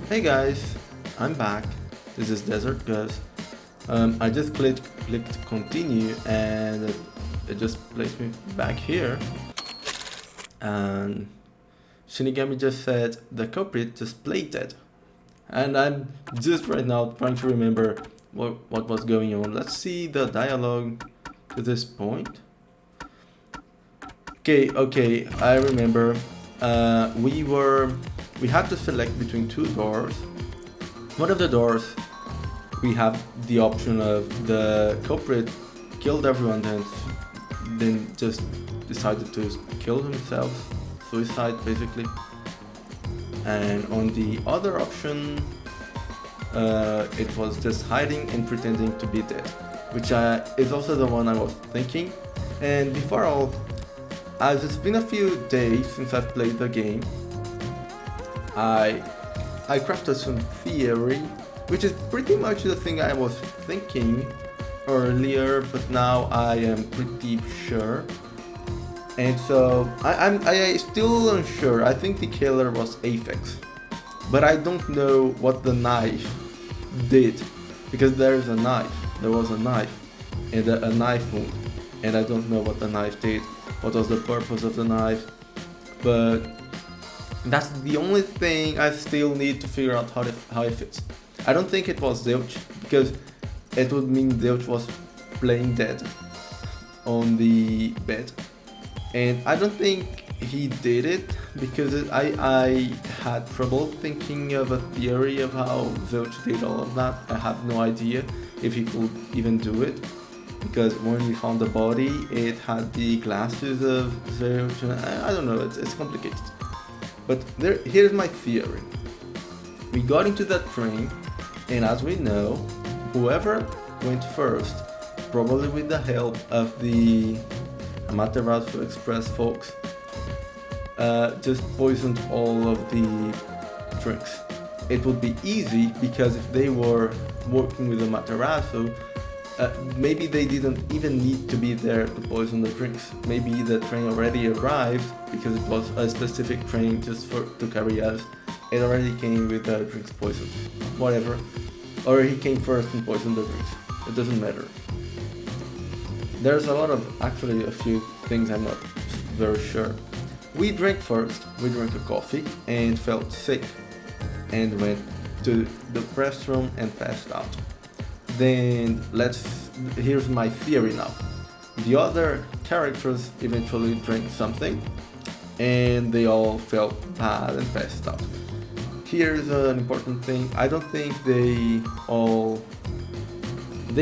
Hey guys, I'm back. This is Desert Gus. I just clicked continue and it just placed me back here. And Shinigami just said the culprit just played dead. And I'm just right now trying to remember what was going on. Let's see the dialogue to this point. Okay, I remember. We had to select between two doors. One of the doors, we have the option of the culprit killed everyone, then just decided to kill himself, suicide basically. And on the other option, it was just hiding and pretending to be dead, which is also the one I was thinking. And before all, as it's been a few days since I've played the game, I crafted some theory, which is pretty much the thing I was thinking earlier, but now I am pretty sure. And so I'm still unsure. I think the killer was Aphex, but I don't know what the knife did, because there was a knife and a knife wound, and I don't know what the knife did, what was the purpose of the knife, but that's the only thing I still need to figure out how it fits. I don't think it was Zilch, because it would mean Zilch was playing dead on the bed. And I don't think he did it, because I had trouble thinking of a theory of how Zilch did all of that. I have no idea if he could even do it, because when we found the body, it had the glasses of Zilch. I don't know, it's complicated. But here's my theory. We got into that train, and as we know, whoever went first, probably with the help of the Amaterasu Express folks, just poisoned all of the drinks. It would be easy, because if they were working with Amaterasu, maybe they didn't even need to be there to poison the drinks. Maybe the train already arrived, because it was a specific train just to carry us. It already came with the drinks poisoned. Whatever. Or he came first and poisoned the drinks. It doesn't matter. There's actually a few things I'm not very sure. We drank first. We drank a coffee and felt sick and went to the restroom and passed out. Then here's my theory now. The other characters eventually drank something and they all felt bad and passed out. Here's an important thing. I don't think they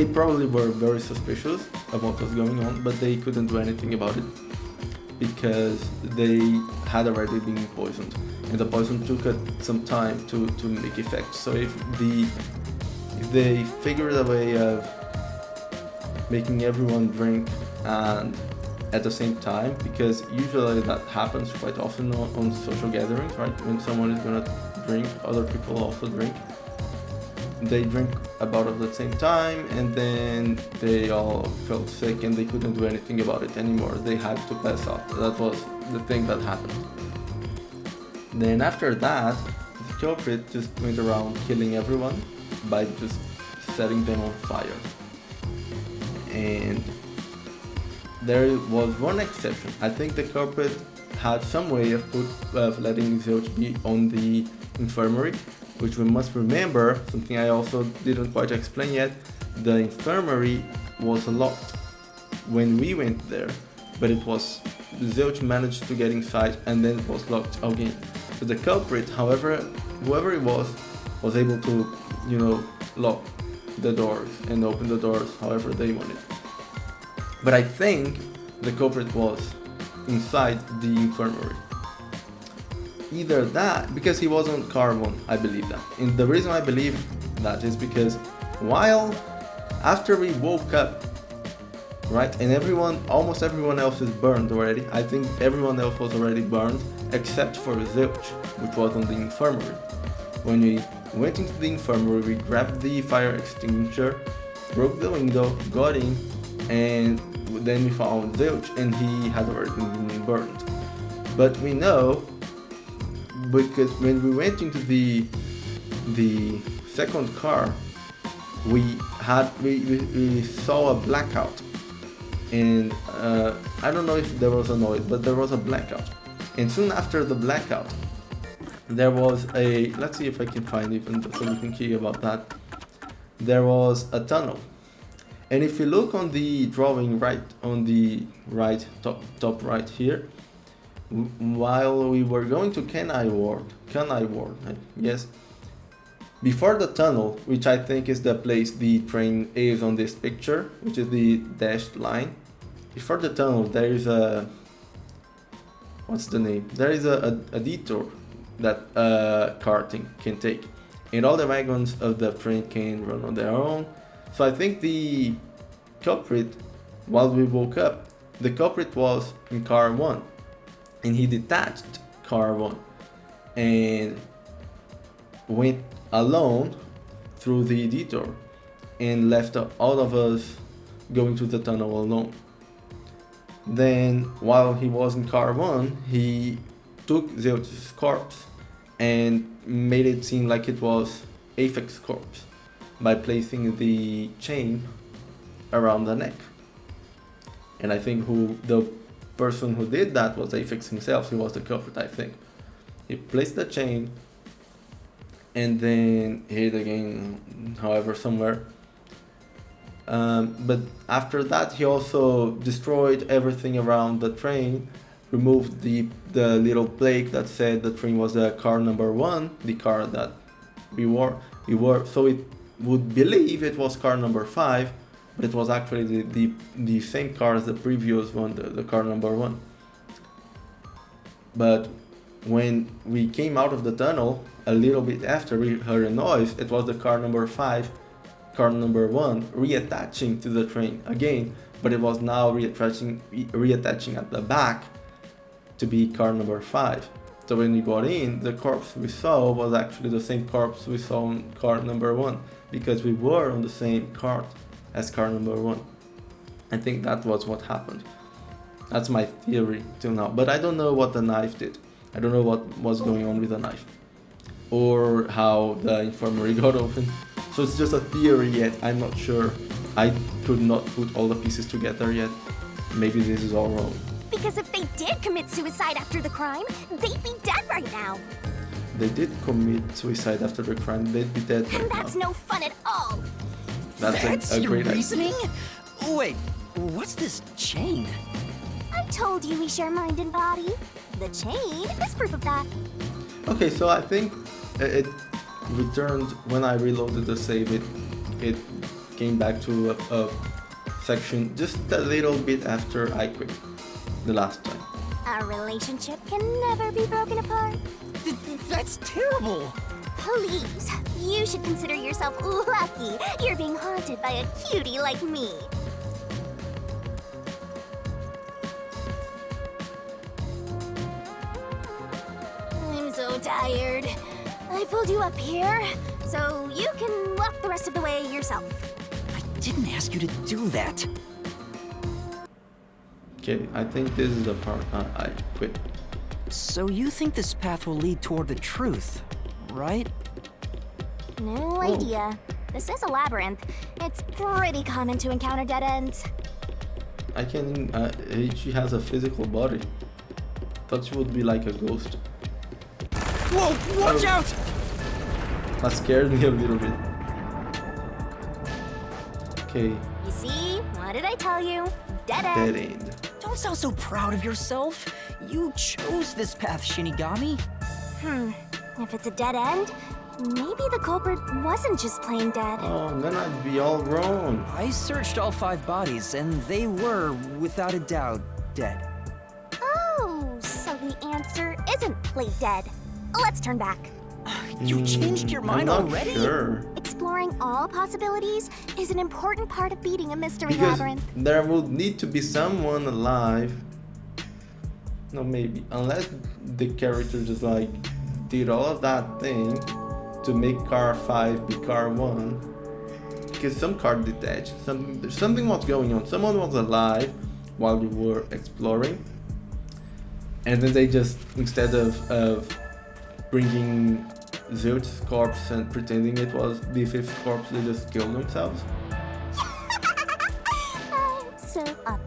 probably were very suspicious of what was going on, but they couldn't do anything about it because they had already been poisoned, and the poison took some time to make effect. So if they figured a way of making everyone drink and at the same time, because usually that happens quite often on social gatherings, right? When someone is gonna drink, other people also drink. They drink about at the same time, and then they all felt sick and they couldn't do anything about it anymore. They had to pass out. That was the thing that happened. Then after that, the culprit just went around killing everyone by just setting them on fire. And there was one exception. I think the culprit had some way of letting Zilch be on the infirmary, which we must remember, something I also didn't quite explain yet. The infirmary was locked when we went there, but Zilch managed to get inside and then it was locked again. So the culprit, whoever it was able to, lock the doors and open the doors however they wanted. But I think the culprit was inside the infirmary. Either that, because he was on carbon, I believe that. And the reason I believe that is because after we woke up, right, and almost everyone else is burned already. I think everyone else was already burned except for Zilch, which was on the infirmary. When we went into the infirmary, we grabbed the fire extinguisher, broke the window, got in, and then we found Zilch, and he had already been burned. But we know, because when we went into the the second car, we saw a blackout, and I don't know if there was a noise, but there was a blackout. And soon after the blackout, there was a, let's see if I can find even so we can hear about that. There was a tunnel, and if you look on the drawing right on the right top right here, while we were going to Canai Ward, yes, before the tunnel, which I think is the place the train is on this picture, which is the dashed line. Before the tunnel, there is a, what's the name? There is a detour that karting can take, and all the wagons of the train can run on their own. So I think the culprit, while we woke up, the culprit was in car 1, and he detached car 1 and went alone through the detour and left all of us going to the tunnel alone. Then while he was in car 1, he took Zilch's corpse and made it seem like it was Aphex's corpse by placing the chain around the neck. And I think the person who did that was Aphex himself. He was the culprit, I think. He placed the chain and then hid again, however, somewhere. But after that, he also destroyed everything around the train, removed the little plaque that said the train was car number 1, the car that we were, so it would believe it was car number 5, but it was actually the same car as the previous one, the car number 1. But when we came out of the tunnel, a little bit after we heard a noise, it was the car number 5, car number 1 reattaching to the train again, but it was now reattaching at the back to be car number 5. So when we got in, the corpse we saw was actually the same corpse we saw on car number 1, because we were on the same cart as car number 1. I think that was what happened. That's my theory till now, but I don't know what the knife did. I don't know what was going on with the knife, or how the infirmary got open. So it's just a theory yet, I'm not sure. I could not put all the pieces together yet. Maybe this is all wrong. Because if they did commit suicide after the crime, they'd be dead right now. They did commit suicide after the crime, they'd be dead right now. And that's no fun at all. That's a great your reasoning? idea. Wait, what's this chain? I told you we share mind and body. The chain is proof of that. Okay, so I think it returned when I reloaded the save. It came back to a section just a little bit after I quit the last time. A relationship can never be broken apart. That's terrible. Please, you should consider yourself lucky you're being haunted by a cutie like me. I'm so tired. I pulled you up here, so you can walk the rest of the way yourself. I didn't ask you to do that. Okay, I think this is the part I quit. So you think this path will lead toward the truth, right? No idea. This is a labyrinth. It's pretty common to encounter dead ends. I can. She has a physical body. Thought she would be like a ghost. Whoa! Watch out! That scared me a little bit. Okay. You see? What did I tell you? Dead Dead end. end. Don't sound so proud of yourself. You chose this path, Shinigami. If it's a dead end, maybe the culprit wasn't just plain dead. Oh, then I'd be all wrong. I searched all 5 bodies, and they were, without a doubt, dead. Oh, so the answer isn't play dead. Let's turn back. You changed your mind I'm not already? Sure. Exploring all possibilities is an important part of beating a mystery Because labyrinth. there would need to be someone alive. No, maybe. Unless the character just like did all of that thing to make car 5 be car 1. Because some car detached. Something was going on. Someone was alive while we were exploring. And then they just, instead of bringing Zilch's corpse and pretending it was the fifth corpse, they just killed themselves? So up.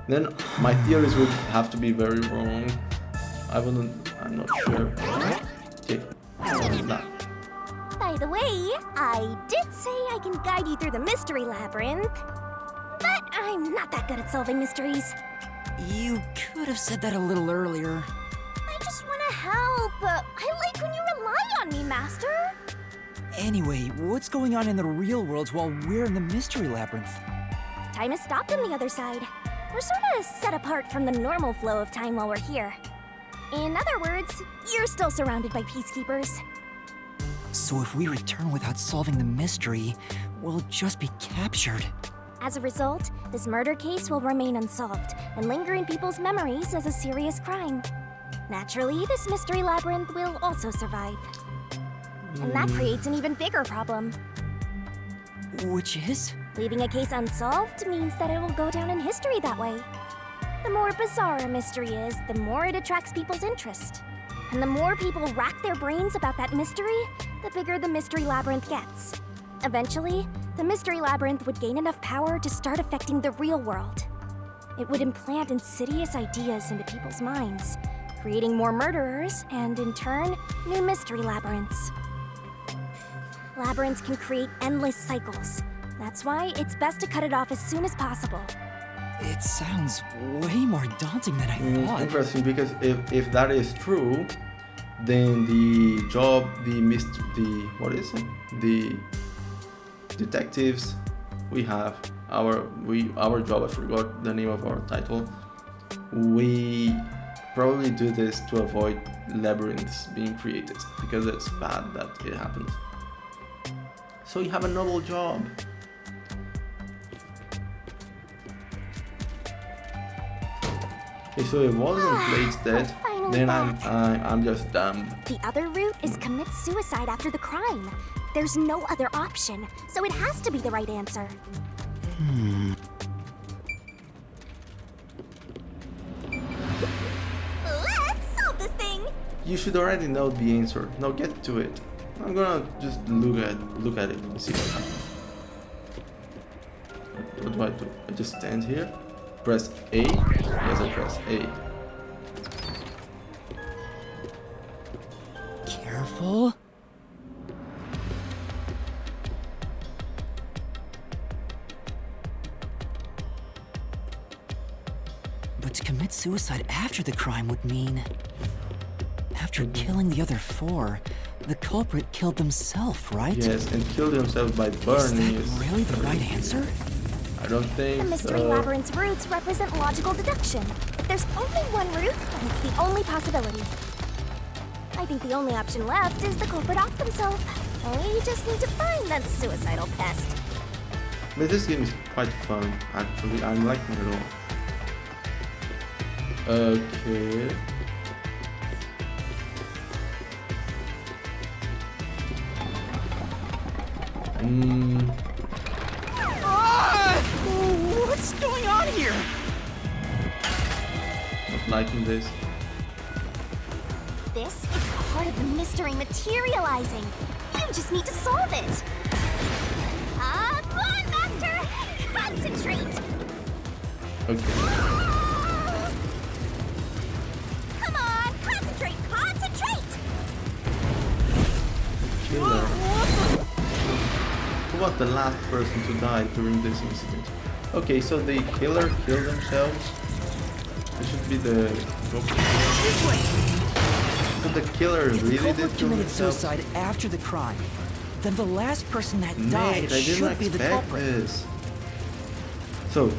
Then my theories would have to be very wrong. I'm not sure. Okay, that. By the way, I did say I can guide you through the mystery labyrinth, but I'm not that good at solving mysteries. You could have said that a little earlier. I just want to help. I like when you rely on me, Master. Anyway, what's going on in the real world while we're in the mystery labyrinth? Time has stopped on the other side. We're sort of set apart from the normal flow of time while we're here. In other words, you're still surrounded by peacekeepers. So if we return without solving the mystery, we'll just be captured. As a result, this murder case will remain unsolved and linger in people's memories as a serious crime. Naturally, this mystery labyrinth will also survive. And that creates an even bigger problem. Which is? Leaving a case unsolved means that it will go down in history that way. The more bizarre a mystery is, the more it attracts people's interest. And the more people rack their brains about that mystery, the bigger the mystery labyrinth gets. Eventually, the mystery labyrinth would gain enough power to start affecting the real world. It would implant insidious ideas into people's minds, creating more murderers and, in turn, new mystery labyrinths. Labyrinths can create endless cycles. That's why it's best to cut it off as soon as possible. It sounds way more daunting than I thought. Interesting, because if that is true, then the job, what is it? The detectives we have, our job, I forgot the name of our title. We probably do this to avoid labyrinths being created, because it's bad that it happens. So you have a noble job. Okay, so it wasn't Blade's dead, then I'm just dumb. The other route is commit suicide after the crime. There's no other option, so it has to be the right answer. Let's solve this thing! You should already know the answer. Now get to it. I'm gonna just look at it and see what happens. What do I do? I just stand here? Press A? Yes, I press A. Careful. But to commit suicide after the crime would mean... After killing the other four, the culprit killed themselves, right? Yes, and killed himself by burning. Is that really the right answer? I don't think The mystery labyrinth's roots represent logical deduction. If there's only one route, then it's the only possibility. I think the only option left is the culprit off themselves. We just need to find that suicidal pest. But this game is quite fun, actually. I'm liking it all. Okay. What's going on here? Not liking this. This is part of the mystery materializing. You just need to solve it. Come on, Master! Concentrate! Okay. Come on, concentrate! Concentrate! Killer. Who was the last person to die during this incident? Okay, so the killer killed themselves. This should be the... This way! So the killer If the really culprit did kill committed himself? suicide after the crime, then the last person that died Mate, I didn't should be the expect culprit. this. So,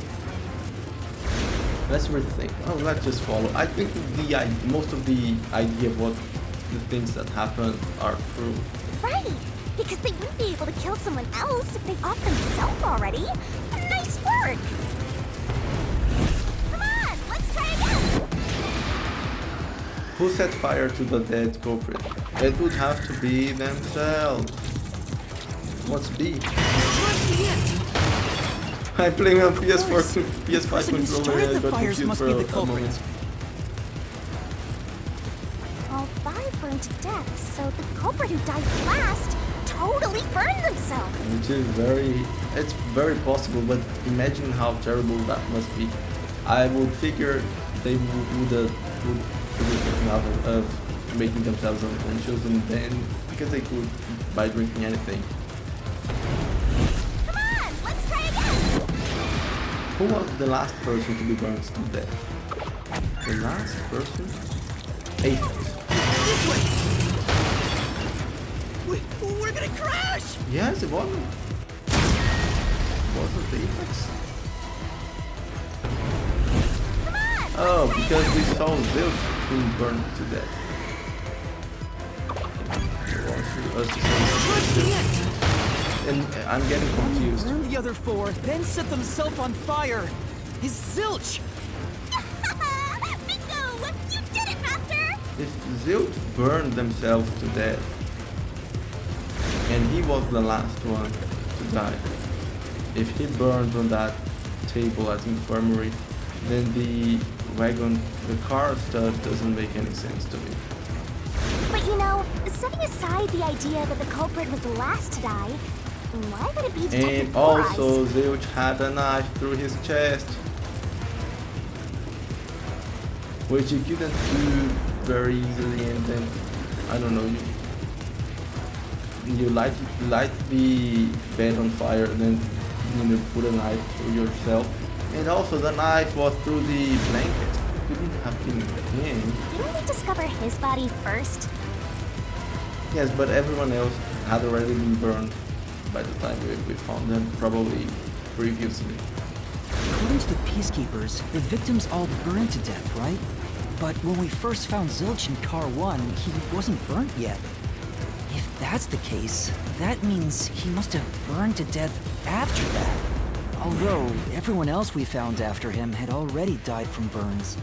let's rethink. Oh, let's just follow. I think most of the idea of what the things that happen are true. Right, because they wouldn't be able to kill someone else if they off themselves already. Nice work! Come on, let's try again! Who set fire to the dead culprit? It would have to be themselves. What's B? I'm playing on PS4, PS5 person who controller started and I the got fires confused must for be the a culprit. moment. All 5 burned to death, so the culprit who died last totally burned themselves. Which is it's very possible, but imagine how terrible that must be. I would figure they would figure something out of making themselves unconscious, and then because they could by drinking anything. Come on, let's try again. Who was the last person to be burned to death? The last person? Apex. This way! We're gonna crash! Yes, it wasn't. Was it Apex? Come on. Oh, because we saw Zilch being burned to death. And I'm getting confused. Burn the other four, then set themselves on fire. Is Zilch! Bingo! You did it, Master! If Zilch burned themselves to death, and he was the last one to die, if he burned on that table at infirmary, then the car stuff doesn't make any sense to me. But you know, setting aside the idea that the culprit was the last to die, why would it be Detective And Four also, Eyes? Zilch had a knife through his chest, which you couldn't do very easily, and then, I don't know, you light the bed on fire, and then put a knife through yourself. And also, the knife was through the blanket. Couldn't have been him. Didn't we discover his body first? Yes, but everyone else had already been burned by the time we found them, probably previously. According to the peacekeepers, the victims all burned to death, right? But when we first found Zilch in Car 1, he wasn't burnt yet. If that's the case, that means he must have burned to death after that. Although, everyone else we found after him had already died from burns.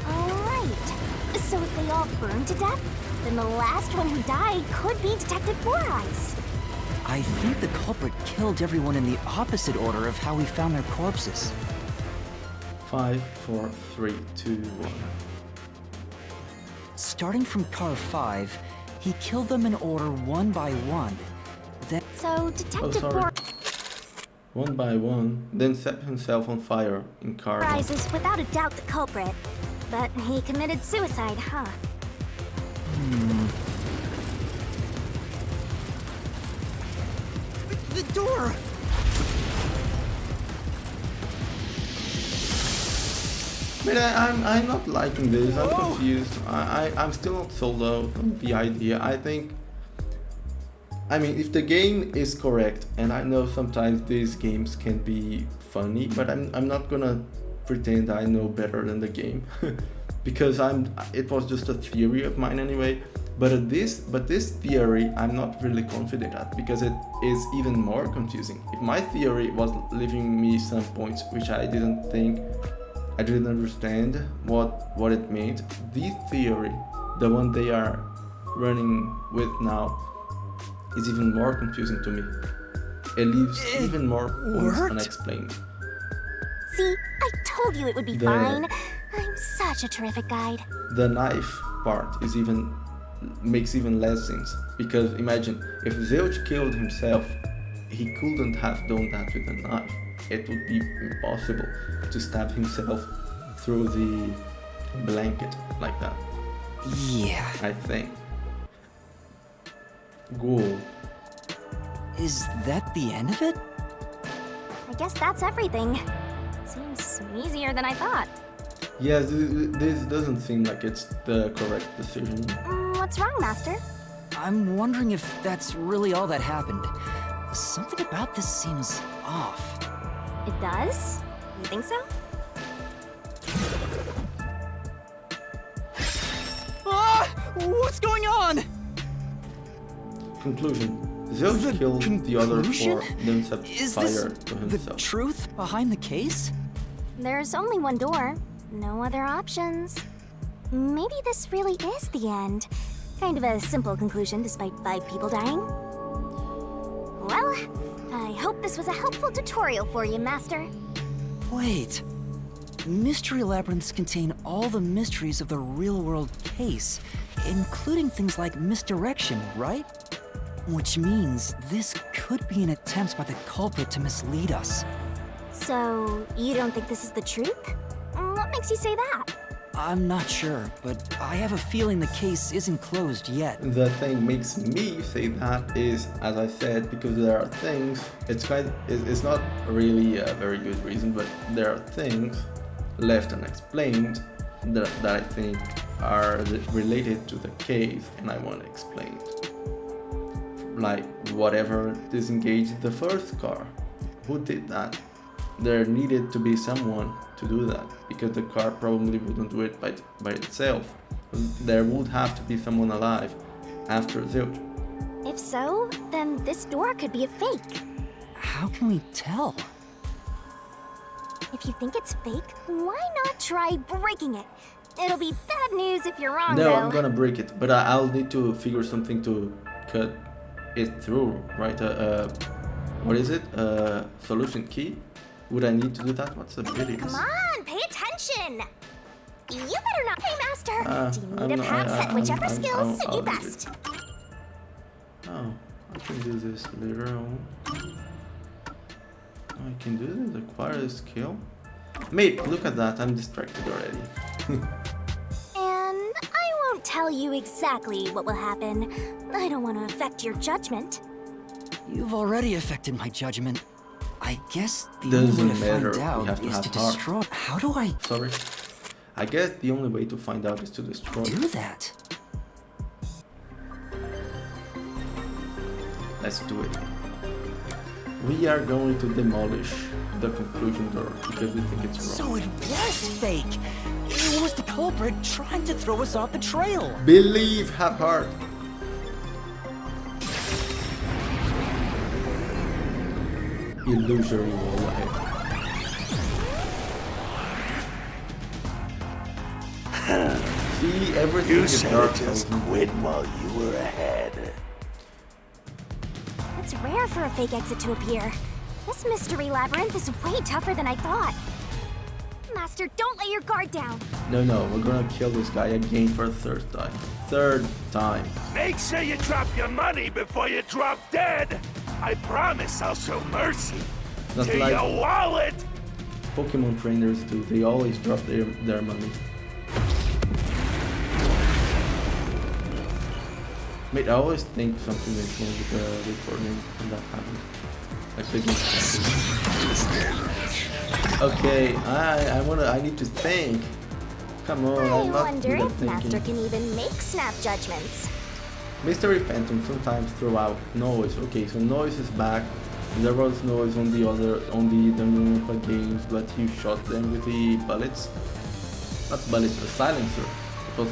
Alright. So if they all burned to death, then the last one who died could be Detective Four Eyes. I think the culprit killed everyone in the opposite order of how we found their corpses. 5, 4, 3, 2, 1. Starting from Car 5, he killed them in order one by one. Then So Detective sorry. Four One by one, then set himself on fire in car. Eyes is without a doubt the culprit. But he committed suicide, huh? the door! But I'm not liking this. I'm confused. I'm still not sold out on the idea. I mean, if the game is correct, and I know sometimes these games can be funny, but I'm not gonna pretend I know better than the game, because it was just a theory of mine anyway. But this theory I'm not really confident at, because it is even more confusing. If my theory was leaving me some points which I didn't understand what it meant, this theory, the one they are running with now, is even more confusing to me. It leaves even more points unexplained. See, I told you it would be fine. I'm such a terrific guide. The knife part makes even less sense, because imagine if Zilch killed himself, he couldn't have done that with a knife. It would be impossible to stab himself through the blanket like that. Yeah. I think. Cool. Is that the end of it? I guess that's everything. Seems easier than I thought. Yes, this doesn't seem like it's the correct decision. What's wrong, Master? I'm wondering if that's really all that happened. Something about this seems off. It does? You think so? Ah! What's going on? Conclusion. Zilch killed the other four, then set Is fire this to the himself. truth behind the case? There's only one door. No other options. Maybe this really is the end. Kind of a simple conclusion despite 5 people dying. Well, I hope this was a helpful tutorial for you, Master. Wait. mystery labyrinths contain all the mysteries of the real-world case, including things like misdirection, right? Which means this could be an attempt by the culprit to mislead us. So, you don't think this is the truth? What makes you say that? I'm not sure, but I have a feeling the case isn't closed yet. The thing makes me say that is, as I said, because there are things, it's not really a very good reason, but there are things left unexplained that I think are related to the case, and I want to explain it. Like, whatever disengaged the first car. Who did that? There needed to be someone to do that, because the car probably wouldn't do it by itself. There would have to be someone alive after Zilch. If so, then this door could be a fake. How can we tell? If you think it's fake, why not try breaking it? It'll be bad news if you're wrong, No, though. I'm gonna break it, but I'll need to figure something to cut it through, right? What is it? Solution key? Would I need to do that? What's the abilities? Come on, pay attention! You better not pay, Master! Do you need a pass at whichever skills suit you best? Oh, I can do this later on. I can do this, acquire a skill. Mate, look at that, I'm distracted already. And I won't tell you exactly what will happen. I don't want to affect your judgment. You've already affected my judgment. I guess the Doesn't only way to matter, find out we have to is have to heart. destroy. How do I Sorry. I guess the only way to find out is to destroy. do that? Let's do it. We are going to demolish the conclusion door because we think it's wrong. So it was fake. It was the culprit trying to throw us off the trail. Believe, have heart. Illusory wall ahead. See, everything You is should dark. have just quit while you were ahead. It's rare for a fake exit to appear. This mystery labyrinth is way tougher than I thought. Master, don't let your guard down. No, we're gonna kill this guy again for a third time. Third time. Make sure you drop your money before you drop dead. I promise I'll show mercy That's to like your wallet. Pokemon trainers do. They always drop their money. Mate, I always think something is wrong with the recording when that happens. Like big Okay, I need to think. Come on, I I'm not wonder good at if Master thinking. can even make snap judgments. Mystery Phantom sometimes throw out noise. Okay, so noise is back. There was noise on the Danganronpa games, but you shot them with the bullets. Not bullets, a silencer. It was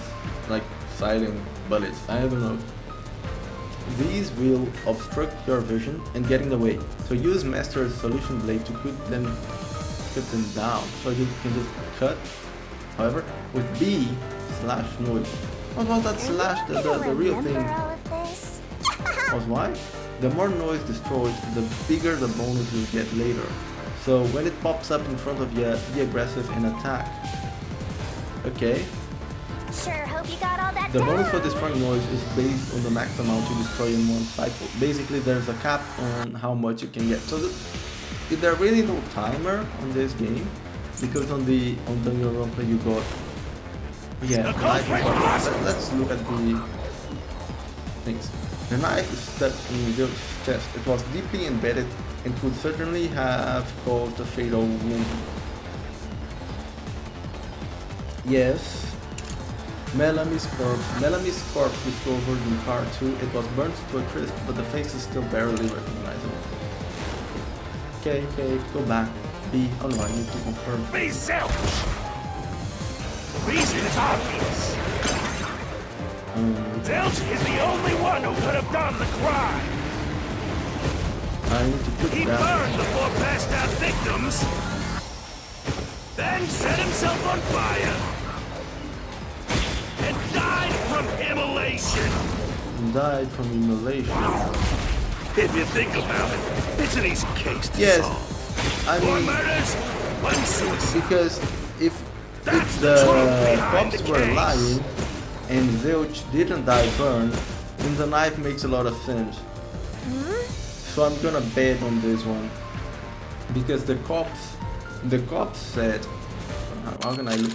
like silent bullets. I don't know. These will obstruct your vision and get in the way. So use Master's Solution Blade to cut them down. So you can just cut. However, with B/noise. What was that slash? The real thing All of this? was why? The more noise destroyed, the bigger the bonus you get later. So when it pops up in front of you, be aggressive and attack. Okay. Sure hope you got all that The down. bonus for destroying noise is based on the max amount you destroy in one cycle. Basically, there's a cap on how much you can get. So there's really no timer on this game, because on Danganronpa you got knife. Let's look at the things. The knife is stuck in the chest. It was deeply embedded and could certainly have caused a fatal wound. Yes. Mellamy's corpse discovered in part 2. It was burnt to a crisp, but the face is still barely recognizable. Okay, go back. B. Oh no, I need to confirm. Be selfish. The reason is obvious. Zilch is the only one who could have done the crime. I need to put He that. burned the 4 passed out victims, then set himself on fire, and died from immolation. Died from immolation. If you think about it, it's an easy case to Yes. solve. I 4 mean, murders, 1 suicide. because if That's the the truth behind cops the were case. lying and Zilch didn't die burned, then the knife makes a lot of sense. So I'm gonna bet on this one because the cops said, how can I look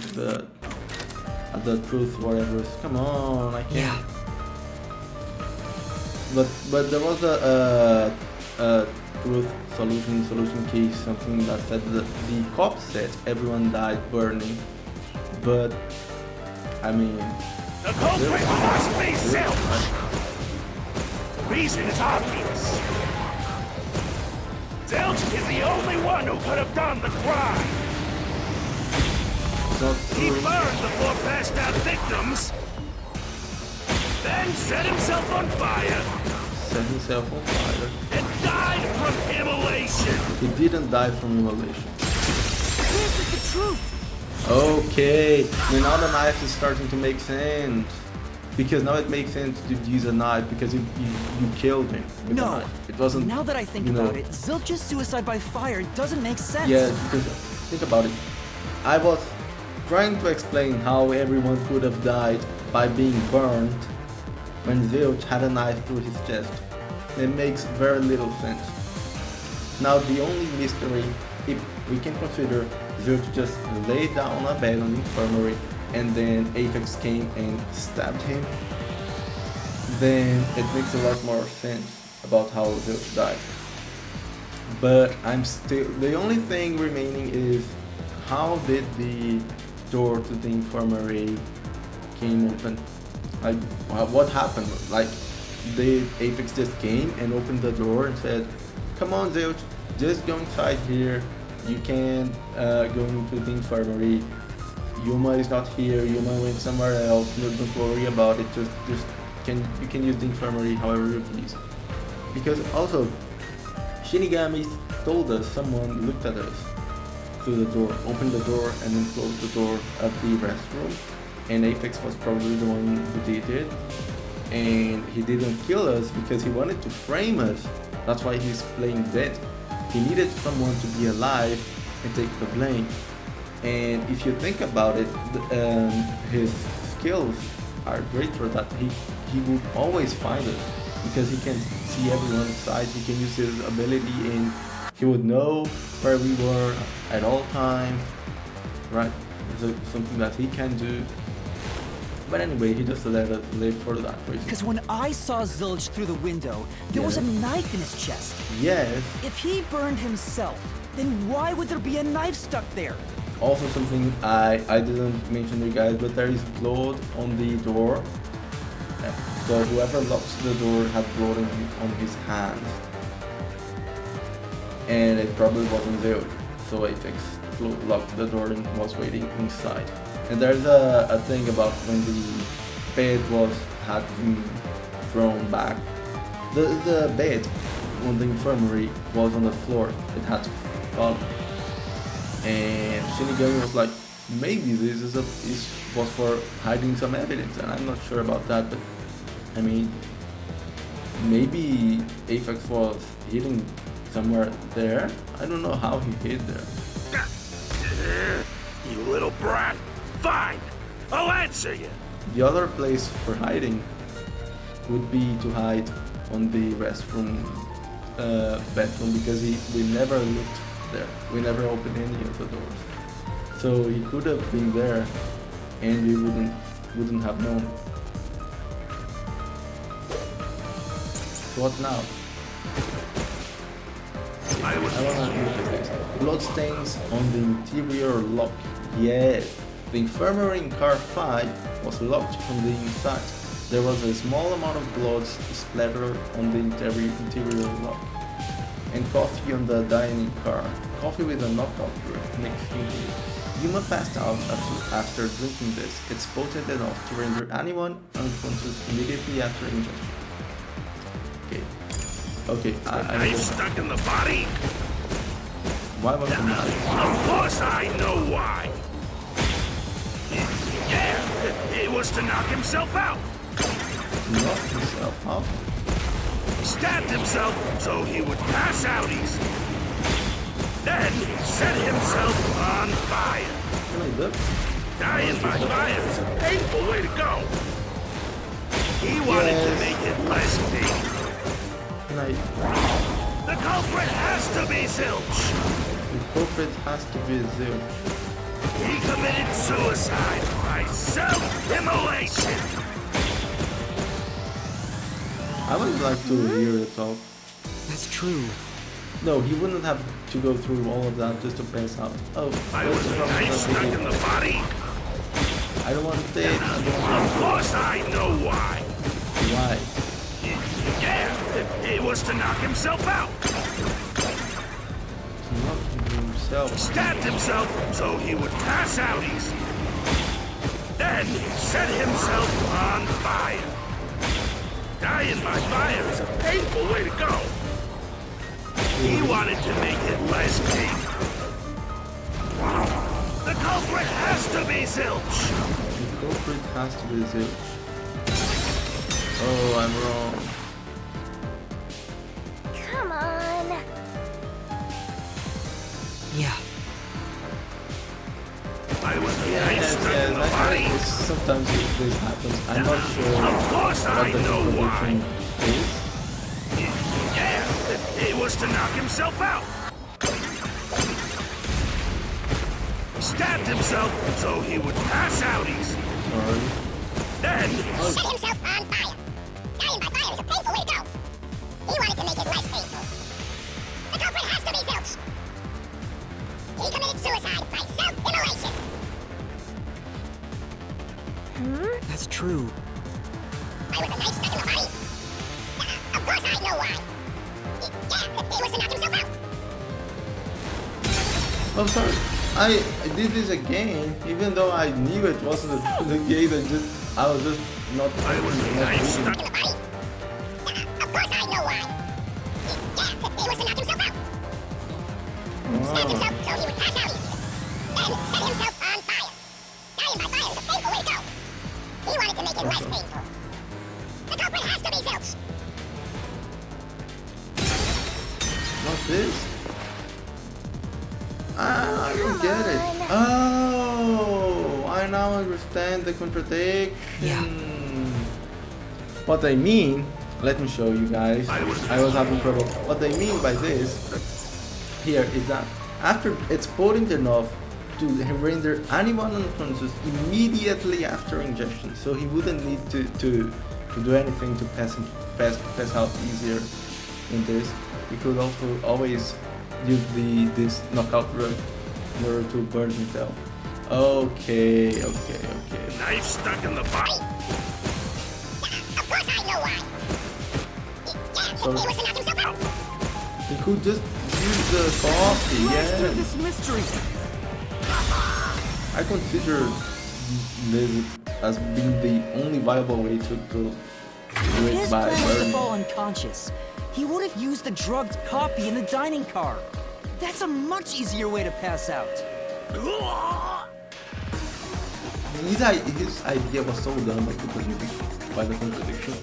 at the truth, whatever? Come on, I can't. Yeah. But there was a truth solution key, something that said that the cops said everyone died burning, but I mean, The culprit must be Zilch. The reason is obvious. Zilch is the only one who could have done the crime. it's not He true. burned the 4 passed out victims, then set himself on fire Set himself on fire. and died from immolation. He didn't die from immolation. This is the truth. Okay, then now the knife is starting to make sense. Because now it makes sense to use a knife because you killed him with a No. knife. It wasn't. Now that I think you know, about it, Zilch's suicide by fire doesn't make sense. Yeah, because think about it. I was trying to explain how everyone could have died by being burned when Zilch had a knife through his chest. It makes very little sense. Now the only mystery, if we can consider Zilch just laid down on a bed on the infirmary and then Apex came and stabbed him, then it makes a lot more sense about how Zilch died. But I'm still, the only thing remaining is how did the door to the infirmary came open? Like what happened? Like the Apex just came and opened the door and said, "Come on, Zilch, just go inside here. You can go into the infirmary. Yuma is not here. Yuma went somewhere else. No, don't worry about it. Just you can use the infirmary however you please." Because also, Shinigami told us someone looked at us through the door, opened the door, and then closed the door of the restroom. And Apex was probably the one who did it. And he didn't kill us because he wanted to frame us. That's why he's playing dead. He needed someone to be alive and take the blame. And if you think about it, his skills are great for that. He would always find us because he can see everyone's side. He can use his ability and he would know where we were at all times, right? It's something that he can do. But anyway, he just let us live for that reason. Because when I saw Zilch through the window, there was a knife in his chest. Yes. If he burned himself, then why would there be a knife stuck there? Also something I didn't mention to you guys, but there is blood on the door. So whoever locked the door had blood on his hands. And it probably wasn't Zilch. So Apex locked the door and was waiting inside. And there's a thing about when the bed had been thrown back. The bed on the infirmary was on the floor. It had fallen. And Shinigami was like, maybe this was for hiding some evidence, and I'm not sure about that, but I mean, maybe Apex was hidden somewhere there. I don't know how he hid there. You little brat. Fine, I'll answer you. The other place for hiding would be to hide on the restroom, bathroom, because we never looked there. We never opened any of the doors. So he could have been there, and we wouldn't have known. So what now? I was I wanna look at this. Bloodstains on the interior lock. Yes. The infirmary in car 5 was locked from the inside. There was a small amount of blood splattered on the interior lock. And coffee on the dining car. Coffee with a knockout drink. Yuma passed out after drinking this. It's potent enough to render anyone unconscious immediately after ingestion. Okay, I knife stuck in the body? Why was the knife? Of course I know why. Yeah, it was to knock himself out. Knocked himself out? He stabbed himself so he would pass out easy. Then set himself on fire. Can I duck? Dying by fire is a painful way to go. He wanted to make it less painful. Can I? The culprit has to be Zilch. The culprit has to be Zilch. He committed suicide by self-immolation. I would like to hear the talk. That's true. No, he wouldn't have to go through all of that just to pass out. Oh, I what's was the a problem knife with stuck the in the body. I don't want to stay. I don't want Of course I know why. to. Why? Yeah, it was to knock himself out. To knock himself. Stabbed himself so he would pass out easy. Then set himself on fire. Dying by fire is a painful way to go. He wanted to make it less painful. The culprit has to be Zilch. The culprit has to be Zilch. Oh, I'm wrong. Come on. Yeah. I was a Yeah, knife stuck in the body. sometimes this happens. I'm not sure Of course I what the know why. contradiction is. Yeah, it was to knock himself out. Stabbed himself so he would pass out easy. Sorry. Then Set himself on fire. Dying by fire is a painful way to go. He wanted to make it less painful. The culprit has to be Zilch. He committed suicide by self-immolation. That's true. I was a knife stuck in the body. Of course I know why. Yeah, he was to knock himself out. Oh, sorry. I did this again, even though I knew it wasn't the game. I was just not. I was a knife not stuck In the body. Of course I know why. Yeah, he was to knock himself out. Stabbed Wow. himself so he would pass out easier. Then set himself on fire. Dying by fire is a painful way to go. He wanted to make it less painful. The culprit has to be Zilch. Not this. Ah, I don't get it. Oh, I now understand the contradiction. Yeah. What I mean, let me show you guys. I was having trouble. What I mean by this here is that after it's potent enough to render anyone unconscious immediately after injection, so he wouldn't need to do anything to pass out easier than this. He could also always use this knockout drug in order to burn himself. Okay. knife stuck in the body. Of course I know why. Yeah, So- he was to knock himself out. He could just use the coffee, Master yeah. this mystery. I consider this as being the only viable way to do it His by plan was to burning. fall unconscious. He would have used the drugged coffee in the dining car. That's a much easier way to pass out. His idea was so dumb by the contradiction.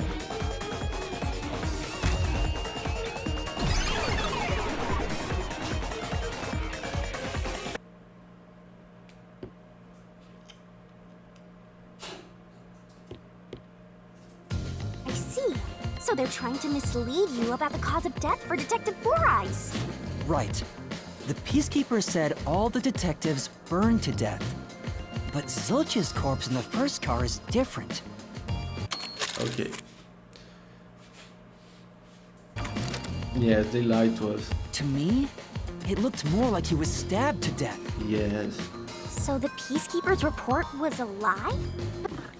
I see. So they're trying to mislead you about the cause of death for Detective Four Eyes. Right. The Peacekeepers said all the detectives burned to death. But Zilch's corpse in the first car is different. Okay. Yes, they lied to us. To me, it looked more like he was stabbed to death. Yes. So the Peacekeeper's report was a lie?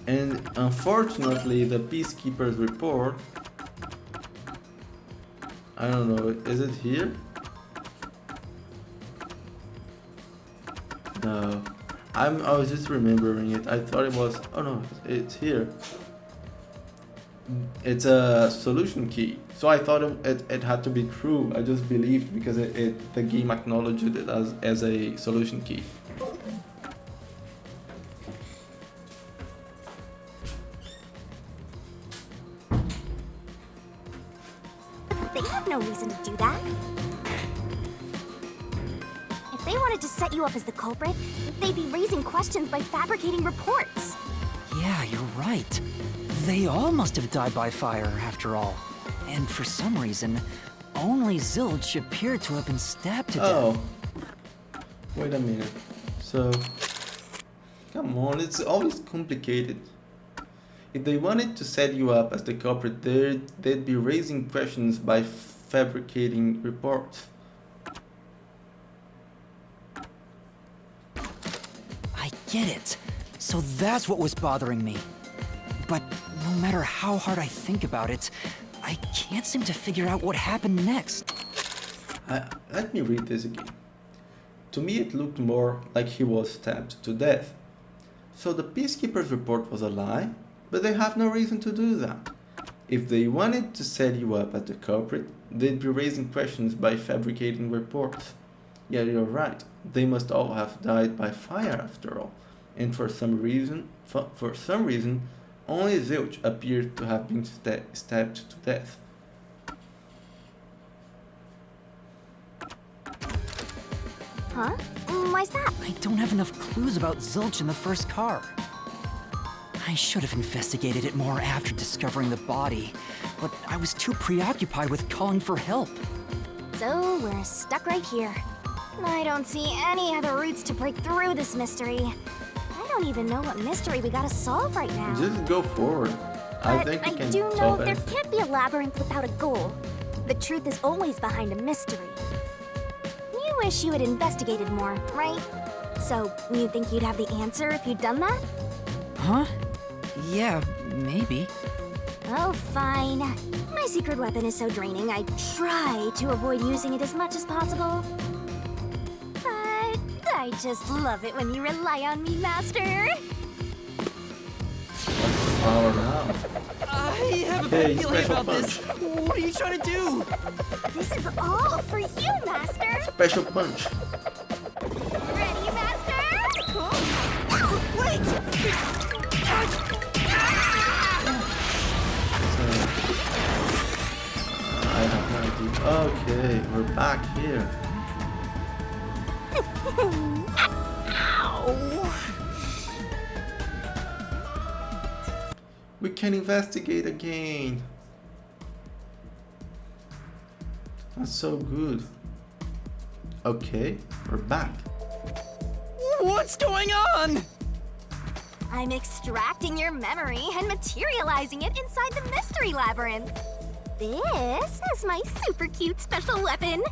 And unfortunately, the Peacekeeper's report... I don't know, is it here? No. I was just remembering it. I thought it was... Oh no, it's here. It's a solution key. So I thought it had to be true. I just believed because the game acknowledged it as a solution key. They have no reason to do that. If they wanted to set you up as the culprit, they'd be raising questions by fabricating reports. Yeah, you're right. They all must have died by fire, after all. And for some reason, only Zilch appeared to have been stabbed to death. Wait a minute. So, come on, it's always complicated. If they wanted to set you up as the culprit, they'd be raising questions by fabricating reports. I get it. So that's what was bothering me. But no matter how hard I think about it, I can't seem to figure out what happened next. Let me read this again. To me it looked more like he was stabbed to death. So the Peacekeeper's report was a lie, but they have no reason to do that. If they wanted to set you up as the culprit, they'd be raising questions by fabricating reports. Yeah, you're right. They must all have died by fire after all. And for some reason, only Zilch appeared to have been stabbed to death. Huh? Why's that? I don't have enough clues about Zilch in the first car. I should have investigated it more after discovering the body, but I was too preoccupied with calling for help. So we're stuck right here. I don't see any other routes to break through this mystery. I don't even know what mystery we gotta solve right now. Just go forward. I think you I can do know solve there it. can't be a labyrinth without a goal. The truth is always behind a mystery. You wish you had investigated more, right? So, you think you'd have the answer if you'd done that? Huh? Yeah, maybe. Oh, fine. My secret weapon is so draining, I try to avoid using it as much as possible. But I just love it when you rely on me, Master. Power now. I have a Okay, bad feeling special about this. What are you trying to do? This is all for you, Master. Special punch. Ready, Master? Wait! I have no idea. Okay, we're back here. We can investigate again. That's so good. Okay, we're back. What's going on? I'm extracting your memory and materializing it inside the mystery labyrinth. This is my super cute special weapon.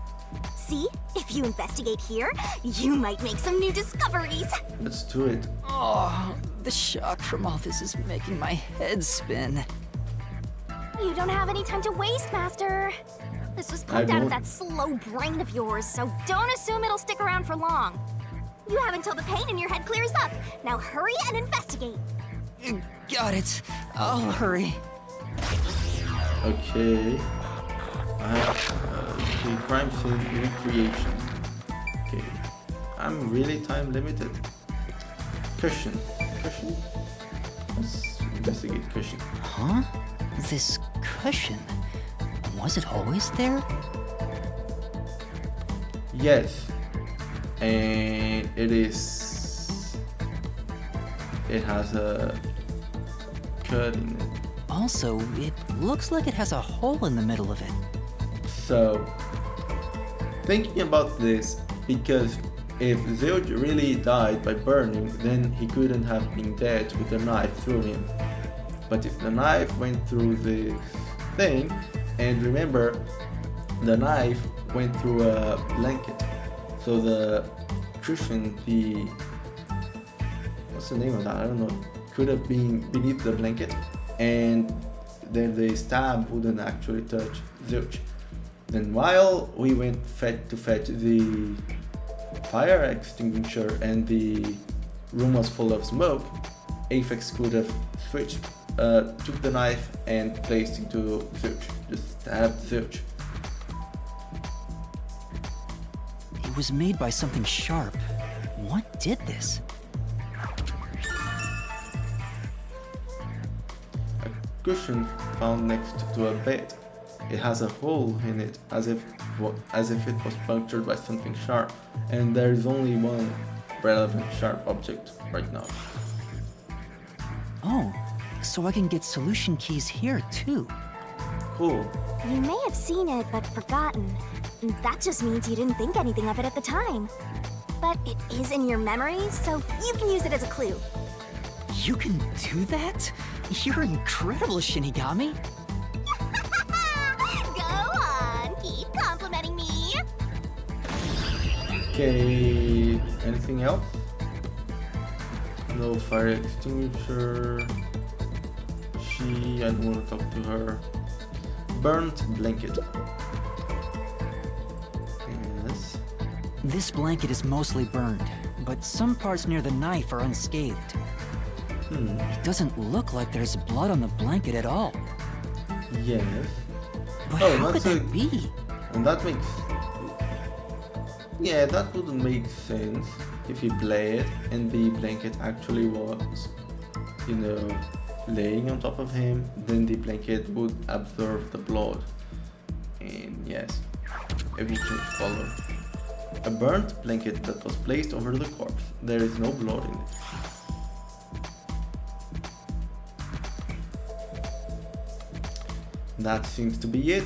See, if you investigate here, you might make some new discoveries. Let's do it. Oh, the shock from all this is making my head spin. You don't have any time to waste, Master. This was pumped out of that slow brain of yours, so don't assume it'll stick around for long. You have until the pain in your head clears up. Now hurry and investigate. Got it. I'll hurry. Okay. Okay, crime scene recreation. Okay. I'm really time limited. Cushion. Cushion? Let's investigate cushion. Huh? This cushion. Was it always there? Yes. And it has a cut in it. Also, it looks like it has a hole in the middle of it. So, thinking about this, because if Zilch really died by burning, then he couldn't have been dead with the knife through him. But if the knife went through this thing, and remember, the knife went through a blanket. So the cushion, what's the name of that? I don't know. Could have been beneath the blanket, and then the stab wouldn't actually touch Zilch. Then while we went to fetch the fire extinguisher and the room was full of smoke, Aphex could have took the knife and placed into Zilch, just stabbed Zilch. It was made by something sharp. What did this? A cushion found next to a bed. It has a hole in it, as if it was punctured by something sharp, and there is only one relevant sharp object right now. Oh, so I can get solution keys here too. Cool. You may have seen it but forgotten. That just means you didn't think anything of it at the time. But it is in your memory, so you can use it as a clue. You can do that? You're incredible, Shinigami. Go on, keep complimenting me. Okay, anything else? No fire extinguisher. I don't want to talk to her. Burnt blanket. Yes. This blanket is mostly burned, but some parts near the knife are unscathed. It doesn't look like there's blood on the blanket at all. Yes. But Oh, how could that's that be? And that makes... Yeah, that wouldn't make sense if you play it and the blanket actually was, you know, laying on top of him, then the blanket would absorb the blood. And yes, it would change color. A burnt blanket that was placed over the corpse. There is no blood in it. That seems to be it.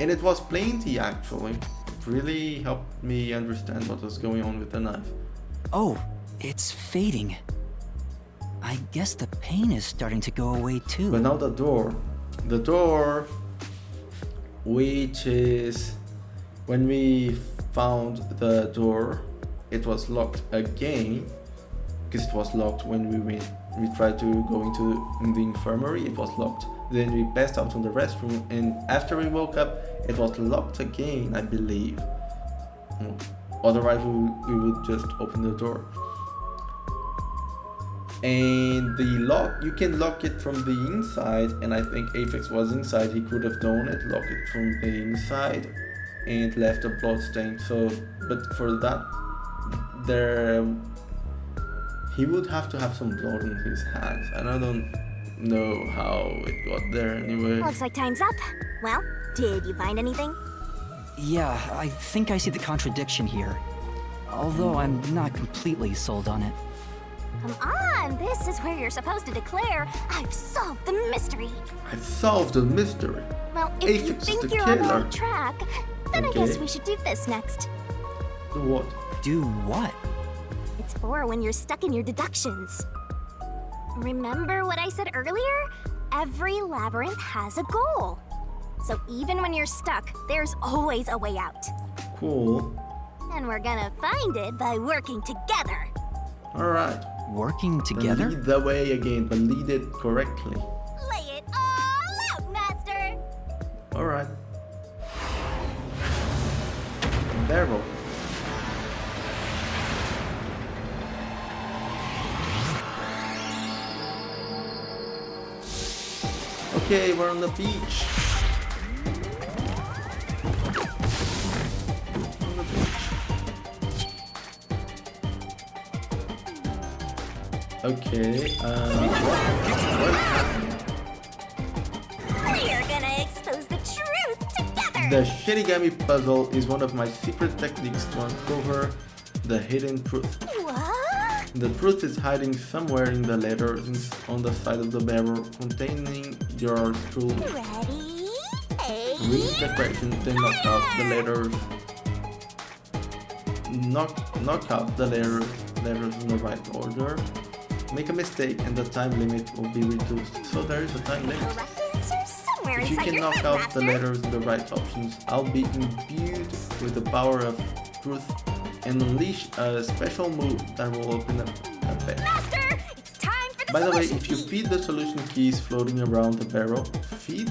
And it was plenty actually. It really helped me understand what was going on with the knife. Oh, it's fading. I guess the pain is starting to go away too. But now the door, which is, when we found the door, it was locked again, because it was locked when we tried to go into the infirmary, it was locked. Then we passed out on the restroom, and after we woke up, it was locked again, I believe. Otherwise, we would just open the door. And the lock, you can lock it from the inside, and I think Aphex was inside. He could have done it, lock it from the inside, and left a blood stain. So, but for that, he would have to have some blood on his hands, and I don't know how it got there anyway. Looks like time's up. Well, did you find anything? Yeah, I think I see the contradiction here. Although I'm not completely sold on it. Come on, this is where you're supposed to declare, I've solved the mystery. I've solved the mystery. Well, if you Aphex is think the you're on the killer. right track, then I Okay. guess we should do this next. Do what? Do what? It's for when you're stuck in your deductions. Remember what I said earlier? Every labyrinth has a goal. So even when you're stuck, there's always a way out. Cool. And we're gonna find it by working together. Alright. Working Then together? lead the way again, but lead it correctly. Lay it all out, Master! Alright. Barrel. Okay, we're on the beach. On the beach. Okay, what is happening? We're gonna expose the truth together! The Shinigami puzzle is one of my secret techniques to uncover the hidden truth. What? The truth is hiding somewhere in the letters on the side of the barrel containing yours truly. Ready? Hey! Read the question, then knock out the letters. Knock out the letters in the right order. Make a mistake and the time limit will be reduced. So there is a time limit. Correct answer somewhere If you inside can your knock head, out Master. the letters in the right options, I'll be imbued with the power of truth and unleash a special move that will open up a bed. Master, it's time for the By the way, solution if you key. feed the solution keys floating around the barrel, feed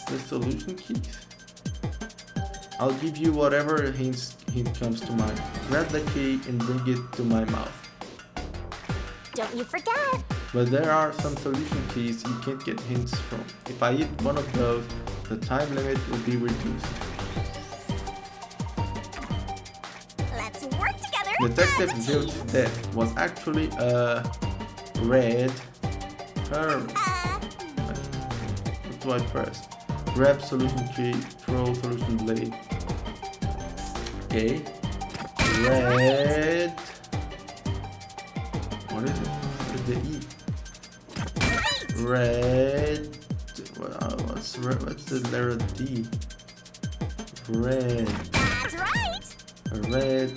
the solution keys, I'll give you whatever hint comes to mind. Grab the key and bring it to my mouth. Don't you forget. But there are some solution keys you can't get hints from. If I eat one of those, the time limit will be reduced. Let's work together. Detective as a team. Zilch's death was actually a red herb. What do I press? Grab solution key, throw throw solution blade. Okay. Red. What is it? What is the E? Red. What's the letter D? Red. That's right! A red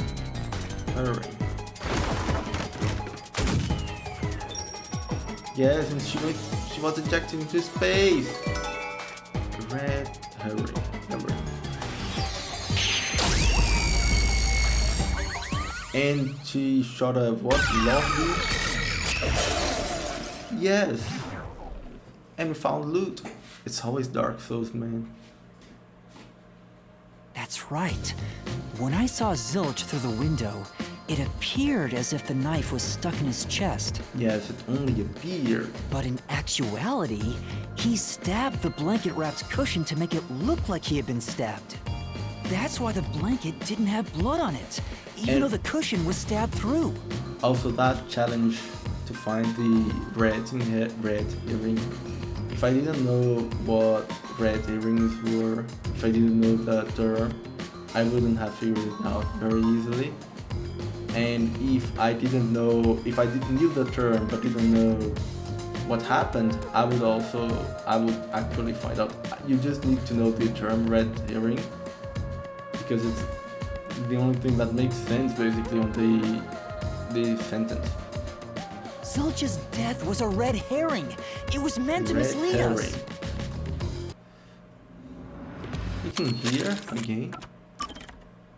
herring. Yes, and she was ejected into space. Red herring. And she shot a what? Lovely? Yes. And we found loot. It's always Dark Souls, man. That's right. When I saw Zilch through the window, it appeared as if the knife was stuck in his chest. Yes, it only appeared. But in actuality, he stabbed the blanket-wrapped cushion to make it look like he had been stabbed. That's why the blanket didn't have blood on it, even though the cushion was stabbed through. Also, that challenge to find the red earring. If I didn't know what red earrings were, if I didn't know the term, I wouldn't have figured it out very easily. And if I didn't knew the term but didn't know what happened, I would actually find out. You just need to know the term red earring, because it's the only thing that makes sense basically on the sentence. Zilch's death was a red herring. It was meant to mislead us. You can hear again.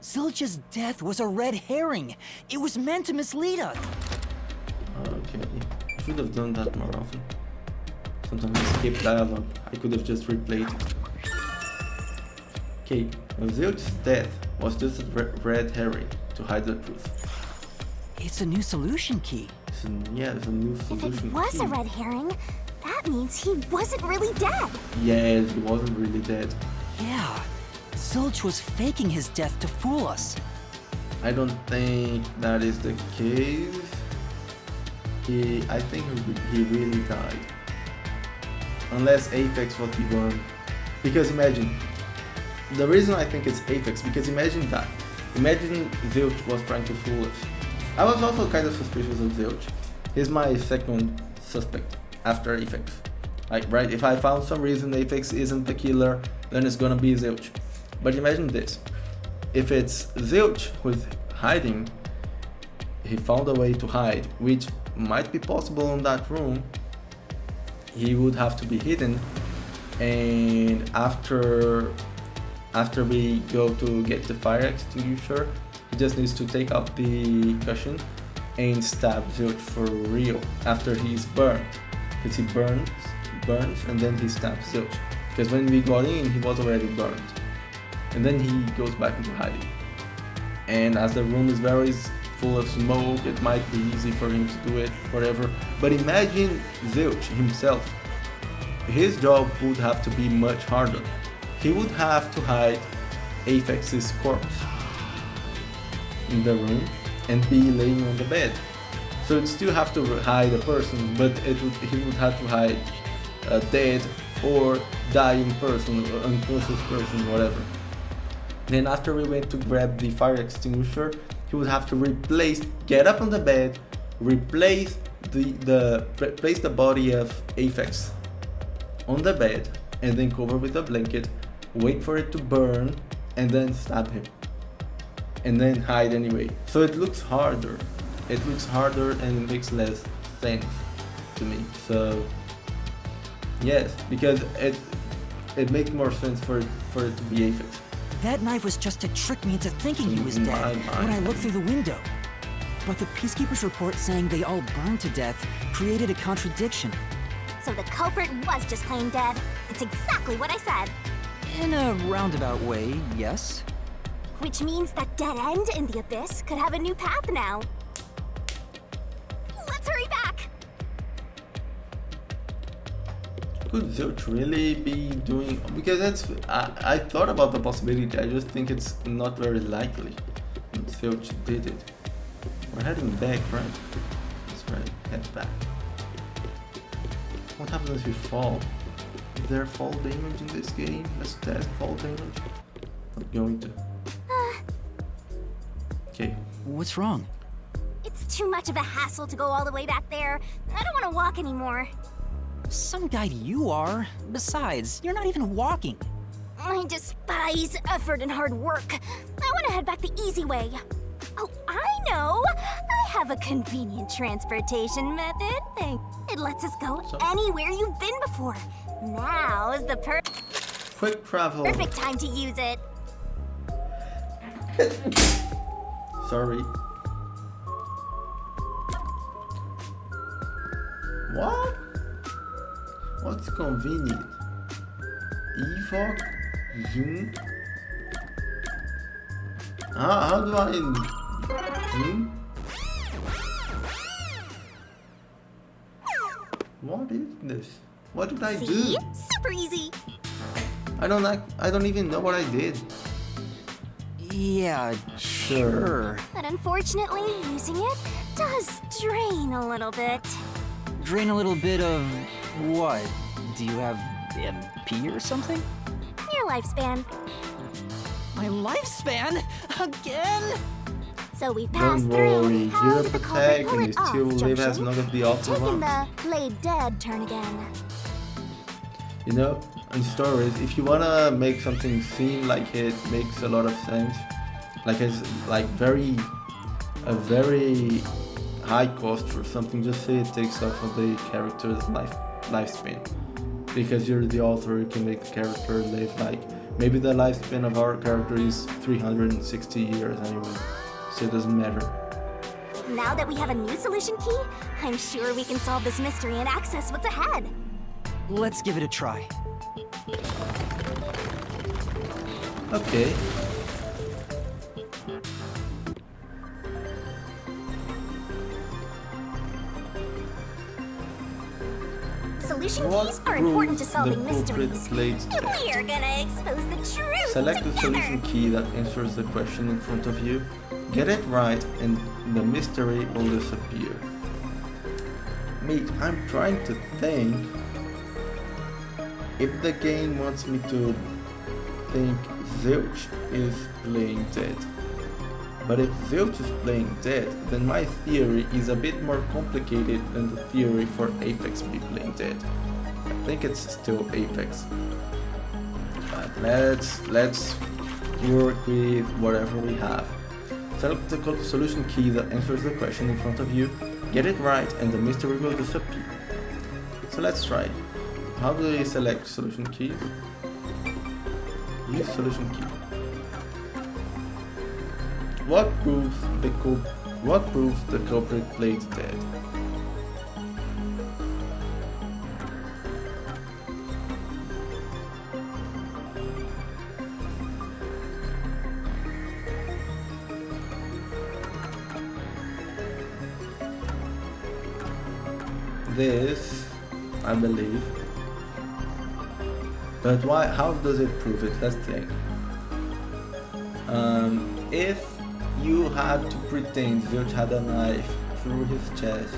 Zilch's death was a red herring. It was meant to mislead us. Okay, I should have done that more often. Sometimes I skip dialogue. I could have just replayed it. Okay, Zilch's death was just a red herring to hide the truth. It's a new solution key. It's a new If solution. it was key. a red herring, that means he wasn't really dead. Yes, he wasn't really dead. Yeah, Zilch was faking his death to fool us. I don't think that is the case. I think he really died. Unless Apex was the one. Because imagine, the reason I think it's Apex, because imagine Zilch was trying to fool us. I was also kind of suspicious of Zilch. He's my second suspect after Apex. Like, right, if I found some reason Apex isn't the killer, then it's gonna be Zilch. But imagine this. If it's Zilch who's hiding, he found a way to hide, which might be possible in that room. He would have to be hidden, and after we go to get the fire extinguisher, he just needs to take out the cushion and stab Zilch for real after he's burned, because he burns and then he stabs Zilch, because when we got in he was already burned, and then he goes back into hiding. And as the room is very full of smoke, it might be easy for him to do it, whatever. But imagine Zilch himself. His job would have to be much harder. He would have to hide Apex's corpse in the room and be laying on the bed. So it'd still have to hide a person, but he would have to hide a dead or dying person, or unconscious person, whatever. Then after we went to grab the fire extinguisher, he would have to get up on the bed, replace the body of Apex on the bed, and then cover with a blanket, wait for it to burn, and then stab him. And then hide anyway. So it looks harder. And it makes less sense to me. So yes, because it makes more sense for it to be Apex. That knife was just to trick me into thinking he was dead when I looked through the window. But the Peacekeeper's report saying they all burned to death created a contradiction. So the culprit was just plain dead. It's exactly what I said. In a roundabout way, yes. Which means that dead end in the abyss could have a new path now. Let's hurry back! Could Zilch really be doing... Because I thought about the possibility, I just think it's not very likely that Zilch did it. We're heading back, right? Let's head back. What happens if we fall? Is there fall damage in this game? Let's test fall damage. Not going to. Okay. What's wrong? It's too much of a hassle to go all the way back there. I don't want to walk anymore. Some guide you are. Besides, you're not even walking. I despise effort and hard work. I want to head back the easy way. Oh, I know! I have a convenient transportation method. It lets us go anywhere you've been before. Now is the Quick travel. perfect time to use it. Sorry. What? What's convenient? Evoc? Zoom? How do I zoom? What is this? What did I See? do? Super easy. I don't even know what I did. Yeah, sure. But unfortunately, using it does drain a little bit. Drain a little bit of what? Do you have MP or something? Your lifespan. My lifespan? Again? So we passed Don't through. worry, How you're a did the culprit pull it protagonist. You will off, live as Junction? none of the awful Taking ones. the played dead turn again. You know, in stories, if you wanna make something seem like it makes a lot of sense, like it's like a very high cost for something, just say it takes off of the character's lifespan. Because you're the author, you can make the character live like maybe the lifespan of our character is 360 years anyway, so it doesn't matter. Now that we have a new solution key, I'm sure we can solve this mystery and access what's ahead. Let's give it a try. Okay. Solution What keys are important to proves solving the culprit mysteries. played And dead? we are gonna expose the truth Select the together. solution key that answers the question in front of you. Get it right and the mystery will disappear. Mate, I'm trying to think if the game wants me to think Zilch is playing dead. But if Zilch is playing dead, then my theory is a bit more complicated than the theory for Apex be playing dead. I think it's still Apex. But let's work with whatever we have. Select the solution key that answers the question in front of you. Get it right and the mystery will disappear. So let's try. How do we select solution key? Use solution key. What proves the culprit played dead? This, I believe. But why? How does it prove it? Let's think. If you had to pretend Zilch had a knife through his chest,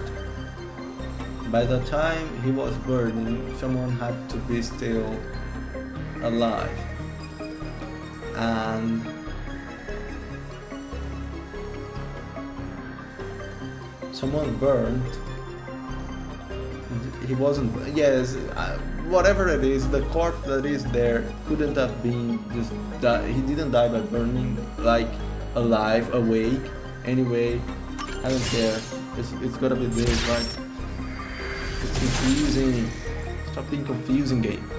by the time he was burning, someone had to be still alive. And someone burned. He wasn't. Yes, whatever it is, the corpse that is there couldn't have been just. He didn't die by burning, like alive, awake. Anyway, I don't care. It's gotta be this, right? It's confusing. Stop being confusing, game.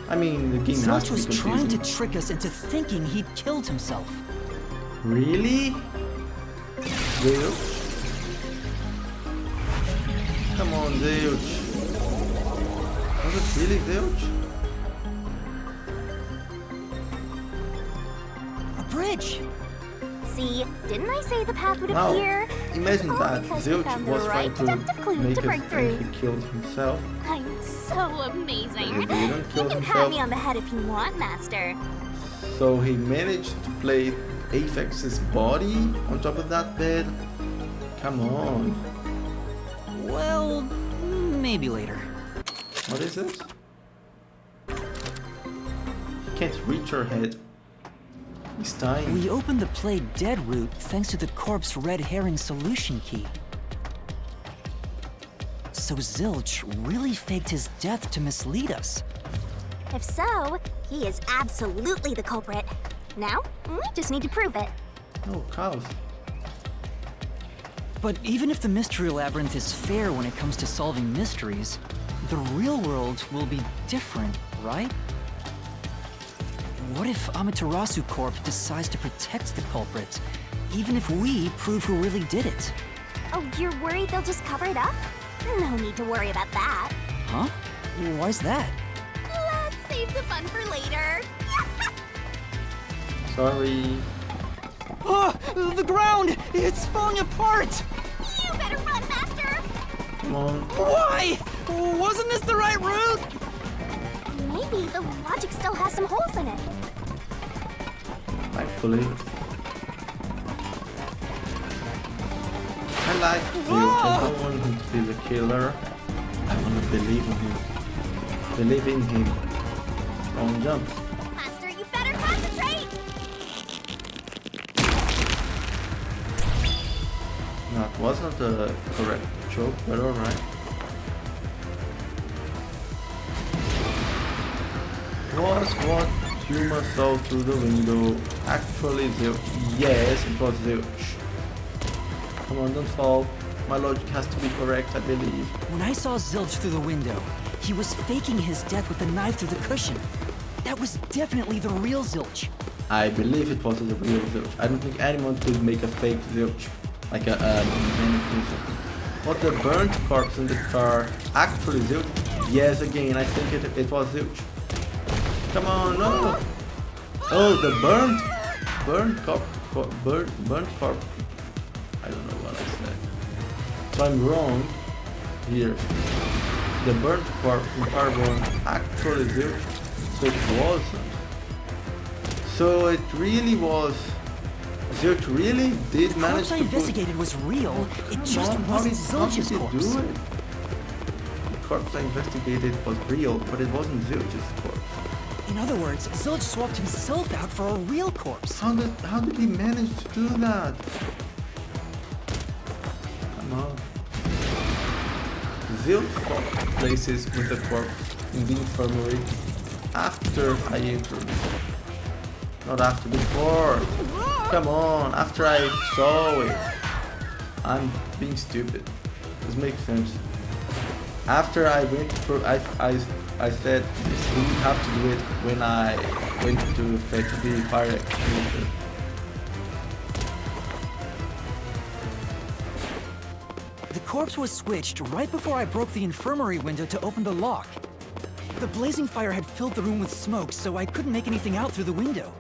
I mean, the game has Zilch to be was trying confusing. to trick us into thinking he'd killed himself. Really? Zilch? Come on, Zilch. Was it really Zilch? A bridge! See, didn't I say the path would Now, appear? imagine All that because we Zilch found the was trying right to deductive clue make to us break think through. he killed himself. I'm so amazing. He didn't kill You can pat himself. me on the head if you want, Master. So he managed to play Aphex's body on top of that bed? Come on. Well, maybe later. What is this? He can't reach her head. He's dying. We opened the play dead route thanks to the corpse red herring solution key. So Zilch really faked his death to mislead us. If so, he is absolutely the culprit. Now, we just need to prove it. Oh, cows. But even if the mystery labyrinth is fair when it comes to solving mysteries, the real world will be different, right? What if Amaterasu Corp decides to protect the culprit, even if we prove who really did it? Oh, you're worried they'll just cover it up? No need to worry about that. Huh? Why's that? Let's save the fun for later. Sorry. Ah! The ground! It's falling apart! You better run, Master! Come on. Why? Wasn't this the right route? Maybe the logic still has some holes in it. Thankfully. I like Zilch. I don't want him to be the killer. I want to believe in him. Believe in him. Wrong jump. Master, you better concentrate! That wasn't the correct joke, but alright. Was what Humor saw through the window actually Zilch? Yes, it was Zilch. Come on, don't fall. My logic has to be correct, I believe. When I saw Zilch through the window, he was faking his death with a knife through the cushion. That was definitely the real Zilch. I believe it was the real Zilch. I don't think anyone could make a fake Zilch. Like a mannequin. What, the burnt corpse in the car actually Zilch? Yes, again, I think it was Zilch. Come on, no! Oh, the burnt corpse. I don't know what I said. So I'm wrong here. The burnt corpse in carbon actually Zilch. So it wasn't. So it really was. Zilch really did The manage corpse I to put... investigated was real. It just How wasn't did Zilch's it corpse. do it? The corpse I investigated was real, but it wasn't Zilch's corpse. In other words, Zilch swapped himself out for a real corpse. How did he manage to do that? Come on. Zilch swapped places with the corpse in the infirmary after I entered. Not after, before. Come on, after I saw it. I'm being stupid. This makes sense. After I went for, I said we would have to do it when I went to fetch the fire extinguisher. The corpse was switched right before I broke the infirmary window to open the lock. The blazing fire had filled the room with smoke, so I couldn't make anything out through the window.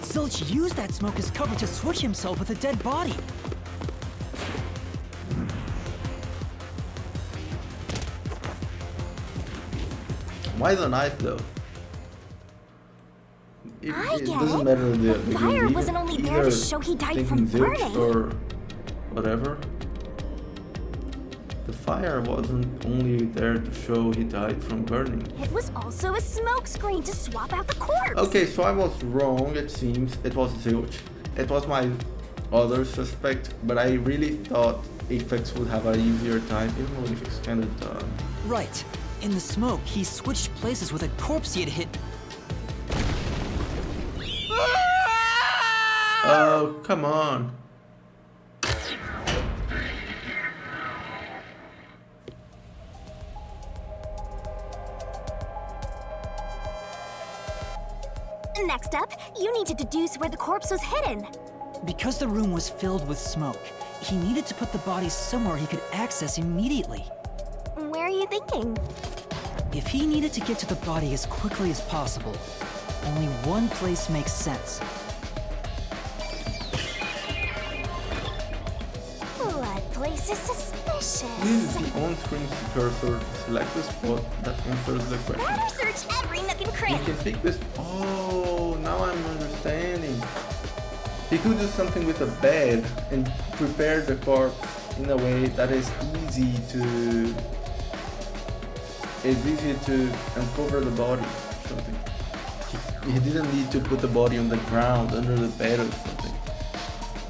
Zilch used that smoke as cover to switch himself with a dead body. Why the knife though? It I get doesn't it. matter The fire wasn't only there to show he died from burning. Or whatever. The fire wasn't only there to show he died from burning. It was also a smokescreen to swap out the corpse. Okay, so I was wrong, it seems. It was Zilch. It was my other suspect, but I really thought Apex would have an easier time, even though Apex kind of done. Right. In the smoke, he switched places with a corpse he had hit. Oh, come on. Next up, you need to deduce where the corpse was hidden. Because the room was filled with smoke, he needed to put the body somewhere he could access immediately. Where are you thinking? If he needed to get to the body as quickly as possible, only one place makes sense. That place is suspicious. Use the on-screen cursor to select the spot that answers the question. Better search every nook and You cranny. can pick this. Oh, now I'm understanding. He could do something with a bed and prepare the corpse in a way that is easy to it's easy to uncover the body or something. He didn't need to put the body on the ground under the bed or something.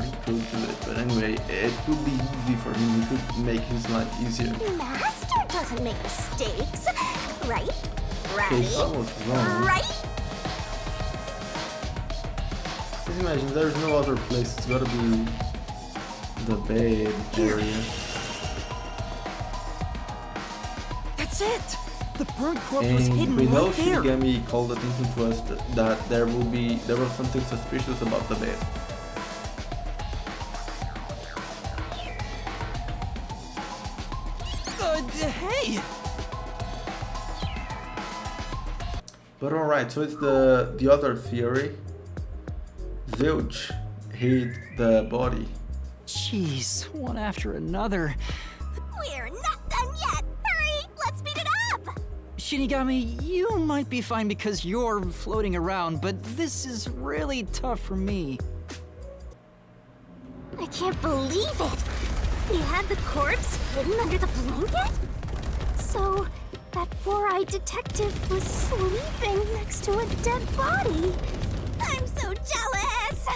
He could do it, but anyway, it could be easy for him. He could make his life easier. Master doesn't make mistakes, right? Okay, so I was wrong. Right? Just imagine there's no other place. It's gotta be the bed area. That's it! The burnt corpse was And hidden we know right there. Shinigami called attention to us that there was something suspicious about the bed. Hey! But alright, so it's the other theory. Zilch hid the body. Jeez, one after another. We're not done yet. Hurry, let's speed it up. Shinigami, you might be fine because you're floating around, but this is really tough for me. I can't believe it. He had the corpse hidden under the blanket? So, that four-eyed detective was sleeping next to a dead body. I'm so jealous!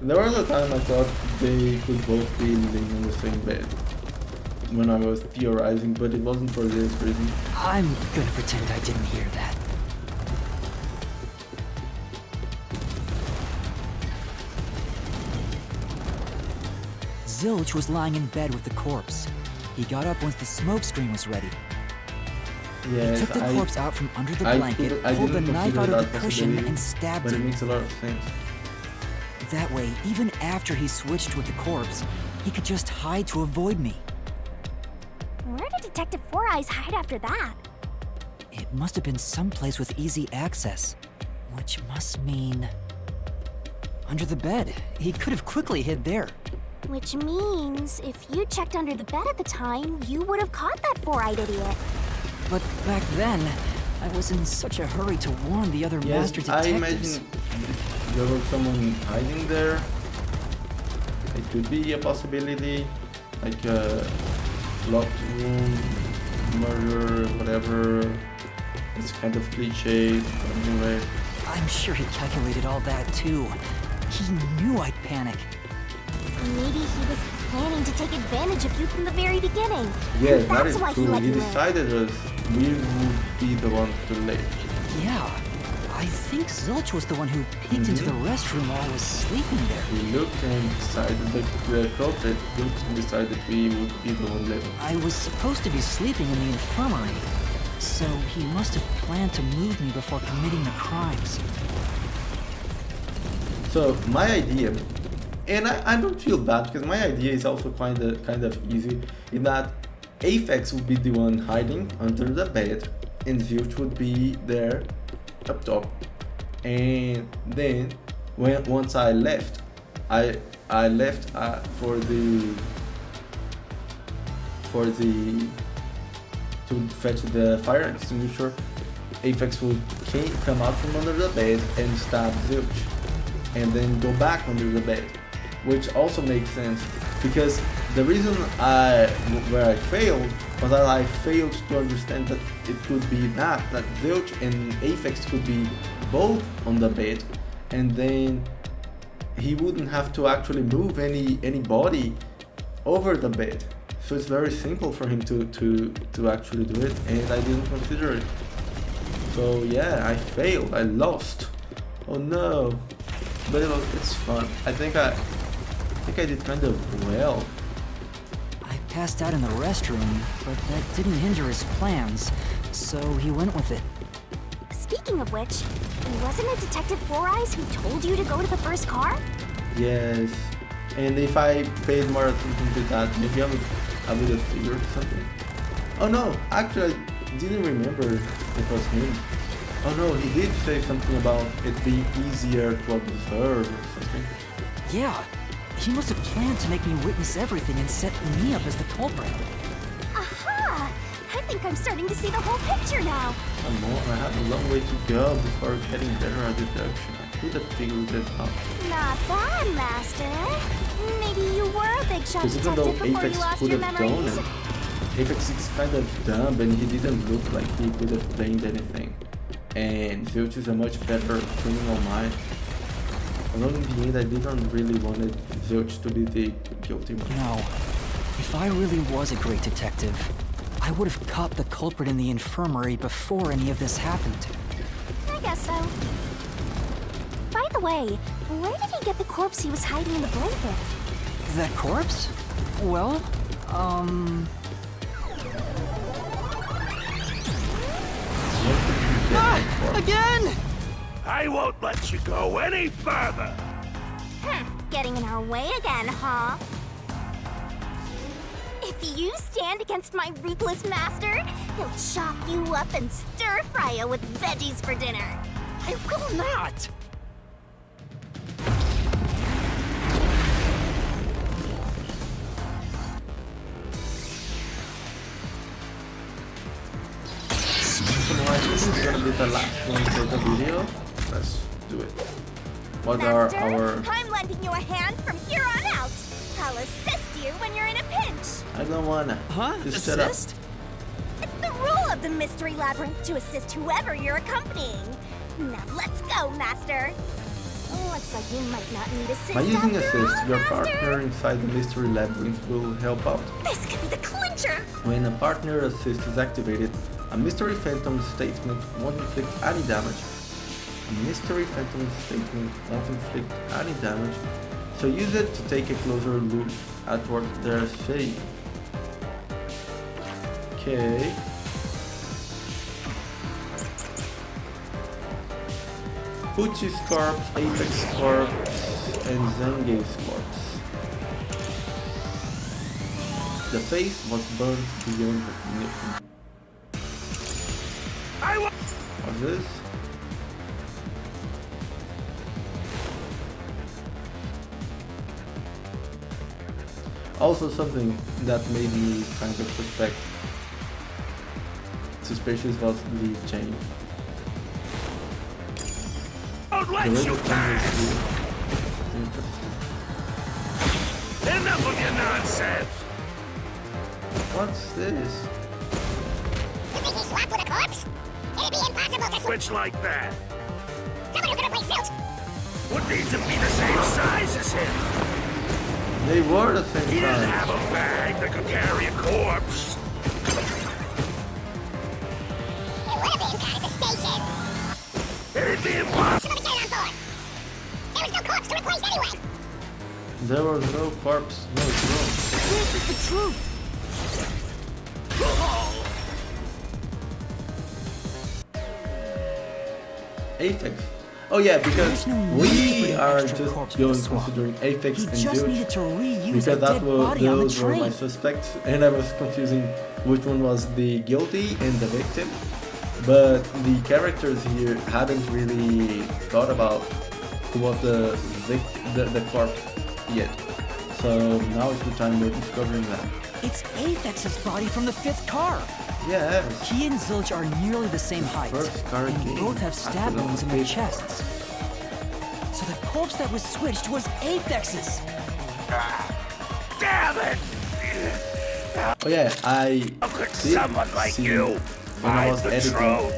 There was a time I thought they could both be living in the same bed when I was theorizing, but it wasn't for this reason. I'm gonna pretend I didn't hear that. Zilch was lying in bed with the corpse. He got up once the smoke screen was ready. Yes, He took the corpse out from under the blanket, I pulled the didn't knife consider out of that the cushion, possibility, and stabbed but it him. makes a lot of sense. That way, even after he switched with the corpse, he could just hide to avoid me. Where did Detective Four Eyes hide after that? It must have been someplace with easy access, which must mean... under the bed. He could have quickly hid there. Which means, if you checked under the bed at the time, you would have caught that four-eyed idiot. But back then, I was in such a hurry to warn the other Yes, master I detectives. imagine there was someone hiding there. It could be a possibility, like a locked room, murder, whatever. It's kind of cliche, but anyway. I'm sure he calculated all that too. He knew I'd panic. Maybe he was planning to take advantage of you from the very beginning. Yes, And that that's is why true. he let He you in. decided us we would be the one to late. Yeah, I think Zilch was the one who peeked into the restroom while I was sleeping there. We looked and decided the culprit looked and decided we would be the one late. I was supposed to be sleeping in the infirmary, so he must have planned to move me before committing the crimes. So my idea, and I don't feel bad because my idea is also kind of easy, in that Aphex would be the one hiding under the bed, and Zilch would be there up top. And then once I left, I left to fetch the fire extinguisher. Aphex would come out from under the bed and stab Zilch, and then go back under the bed, which also makes sense because the reason where I failed was that I failed to understand that it could be that Zilch and Aphex could be both on the bed, and then he wouldn't have to actually move any body over the bed. So it's very simple for him to actually do it, and I didn't consider it. So yeah, I failed. I lost. Oh no. But it's fun. I think I did kind of well. I passed out in the restroom, but that didn't hinder his plans, so he went with it. Speaking of which, wasn't it Detective Four Eyes who told you to go to the first car? Yes. And if I paid more attention to that, maybe I would have figured something. Oh no, actually I didn't remember it was him. Oh no, he did say something about it being easier to observe or something. Yeah, he must have planned to make me witness everything and set me up as the culprit. Aha! I think I'm starting to see the whole picture now. Come on, I have a long way to go before getting better at deduction. I could have figured it out. Not bad, Master. Maybe you were a big shot Because even though detective before you Aphex lost could your have done memories. it, Apex is kind of dumb and he didn't look like he could have blamed anything. And Zilch is a much better criminal mind. Along in the end, I didn't really want Zilch to be the guilty one. You know, if I really was a great detective, I would have caught the culprit in the infirmary before any of this happened. I guess so. By the way, where did he get the corpse he was hiding in the blanket? That corpse? Well, again! I won't let you go any further! Getting in our way again, huh? If you stand against my ruthless master, he'll chop you up and stir-fry you with veggies for dinner. I will not! This is gonna be the last one for the video. Let's do it. What Master, are our... I'm lending you a hand from here on out. I'll assist you when you're in a pinch. I don't wanna. Huh? Just shut up. Assist? It's the rule of the Mystery Labyrinth to assist whoever you're accompanying. Now let's go, Master. Looks like you might not need assist. By using after assist, all, your Master. partner inside the Mystery Labyrinth will help out. This could be the clincher. When a partner assist is activated, a Mystery Phantom statement won't inflict any damage. A Mystery Phantom statement won't inflict any damage, so use it to take a closer look at what they're saying. Okay. Pucci's corpse, Apex corpse, and Zange's corpse. The face was burned beyond recognition. What's this? Also something that made me kind of suspicious was the chain. Don't The let way you the chain pass! is used is interesting. Enough of your nonsense! You What's this? think he swapped with a corpse? It'd be impossible to Switch like that. Someone who could replace Zilch. Would need to be the same size as him. They were the same He didn't size. have a bag that could carry a corpse. It would have been down at the station. It'd be impossible. Somebody get it on board. There was no corpse to replace anyway. There was no corpse, no drone. This is the truth! Apex. Oh yeah, because There's no need to we bring are extra just corpse for the going swap. considering Apex He and just Zilch. needed to reuse Because a that dead was, body on the those were my train. suspects, and I was confusing which one was the guilty and the victim. But the characters here hadn't really thought about who was the corpse yet. So now is the time we're discovering that. It's Apex's body from the 5th car! Yes. He and Zilch are nearly the same height, first car and game both have stab after the wounds in their fifth. chests. So the corpse that was switched was Apex's! Damn it! Oh yeah, I How could did someone like see you when I hide was the editing. truth?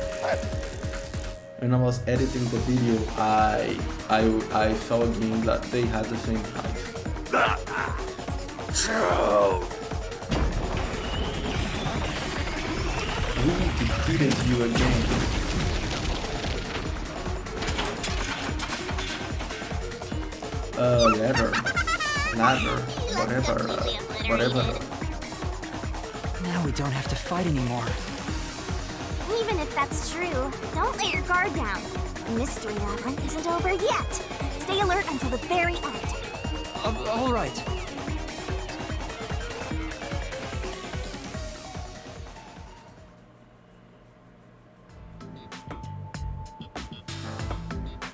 When I was editing the video, I saw again that they had the same height. Truth! We defeated you again. Ladder, whatever. Now we don't have to fight anymore. Even if that's true, don't let your guard down. The Mystery Labyrinth isn't over yet. Stay alert until the very end. All right.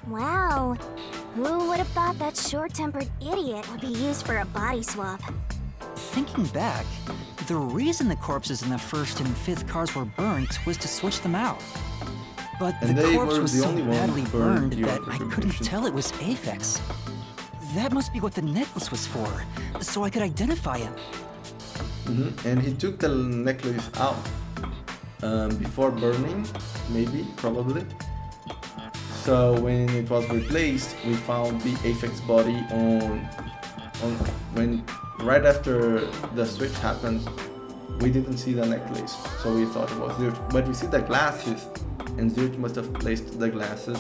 Wow. Who would have thought that short-tempered idiot would be used for a body swap? Thinking back, the reason the corpses in the 1st and 5th cars were burnt was to switch them out. But And the they corpse were was the so only ones badly burned burned that beyond I couldn't recognition. tell it was Aphex. That must be what the necklace was for, so I could identify him. And he took the necklace out before burning, maybe, probably. So when it was replaced, we found the Apex body on when right after the switch happened. We didn't see the necklace, so we thought it was Zilch. But we see the glasses, and Zilch must have placed the glasses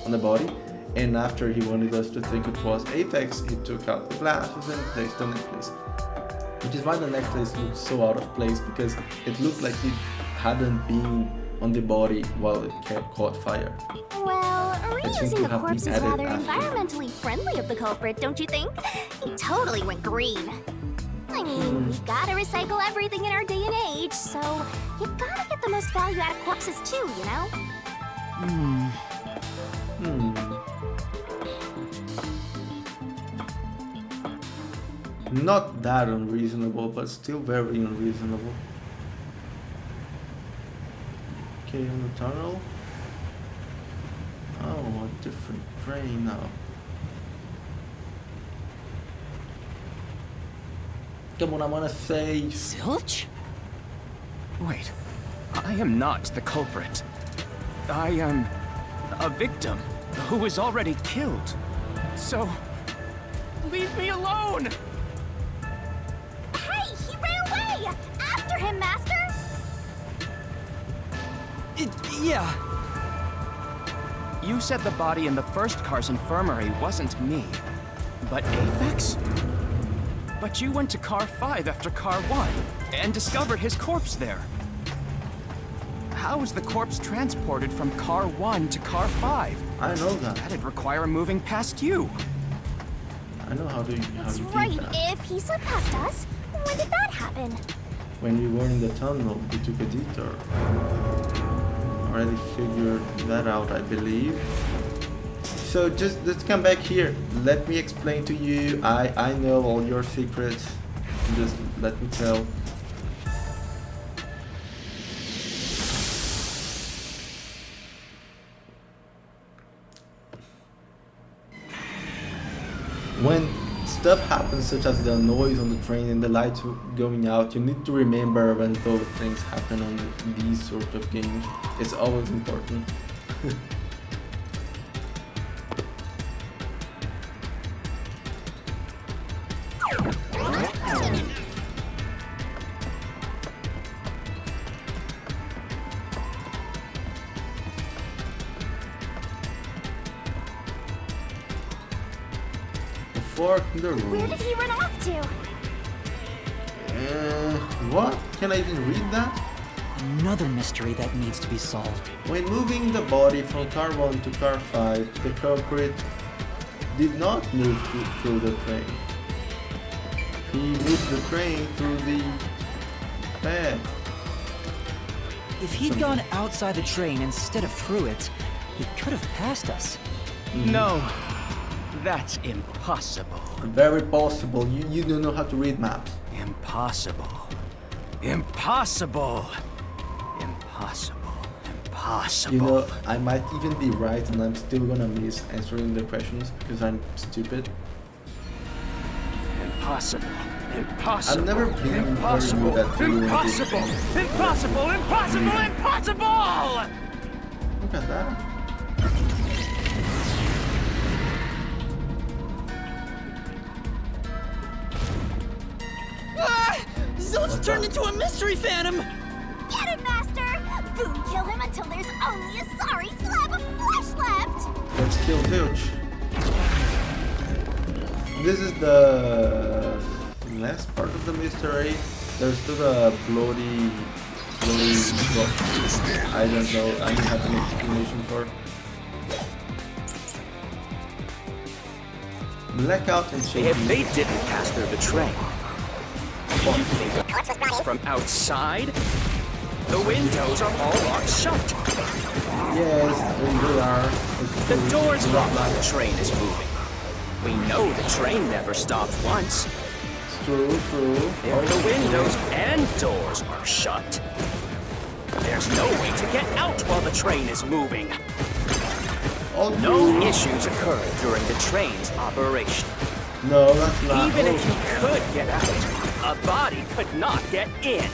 on the body. And after he wanted us to think it was Apex, he took out the glasses and placed the necklace. Which is why the necklace looked so out of place, because it looked like it hadn't been on the body while it caught fire. Well, reusing the corpse is added rather after. environmentally friendly of the culprit, don't you think? He totally went green. I mean, we gotta recycle everything in our day and age, so you gotta get the most value out of corpses too, you know? Not that unreasonable, but still very unreasonable. Okay, on the tunnel. Oh, a different train now. Come on, I wanna save. Zilch? Wait, I am not the culprit. I am a victim who was already killed. So, leave me alone! Hey, he ran away! After him, Master! Yeah. You said the body in the first car's infirmary wasn't me, but Apex? But you went to car 5 after car 1 and discovered his corpse there. How was the corpse transported from car 1 to car 5? I know that. That'd require moving past you. I know how to That's do right, that. if he slipped past us, when did that happen? When we were in the tunnel, we took a detour. Already figured that out, I believe. So just let's come back here. Let me explain to you. I know all your secrets. Just let me tell. When stuff happens such as the noise on the train and the lights going out, you need to remember when those things happen on these sort of games. It's always important. Fork in the room. Where did he run off to? What? Can I even read that? Another mystery that needs to be solved. When moving the body from car 1 to car 5, the culprit did not move through the train. He moved the train through the bed. If he'd gone outside the train instead of through it, he could have passed us. No, that's impossible. Very possible. You don't know how to read maps. Impossible. Impossible. Impossible. Impossible. You know, I might even be right and I'm still gonna miss answering the questions because I'm stupid. Impossible. Impossible. I've never been impossible. very good at figuring Impossible. these Impossible. Impossible. Impossible. Look at that. Zilch turned into a mystery phantom! Get him, Master! Boom, kill him until there's only a sorry slab of flesh left! Let's kill Zilch. This is the last part of the mystery. There's still a bloody I don't know. I don't have an explanation for. Blackout and shaking. If they didn't pass through the train, from outside, the windows are all locked shut. Yes, they are. The doors lock when the train is moving. We know the train never stopped once. It's true. If the windows and doors are shut, there's no way to get out while the train is moving. No issues occurred during the train's operation. No, that's not. Even if you could get out, A body could not get in.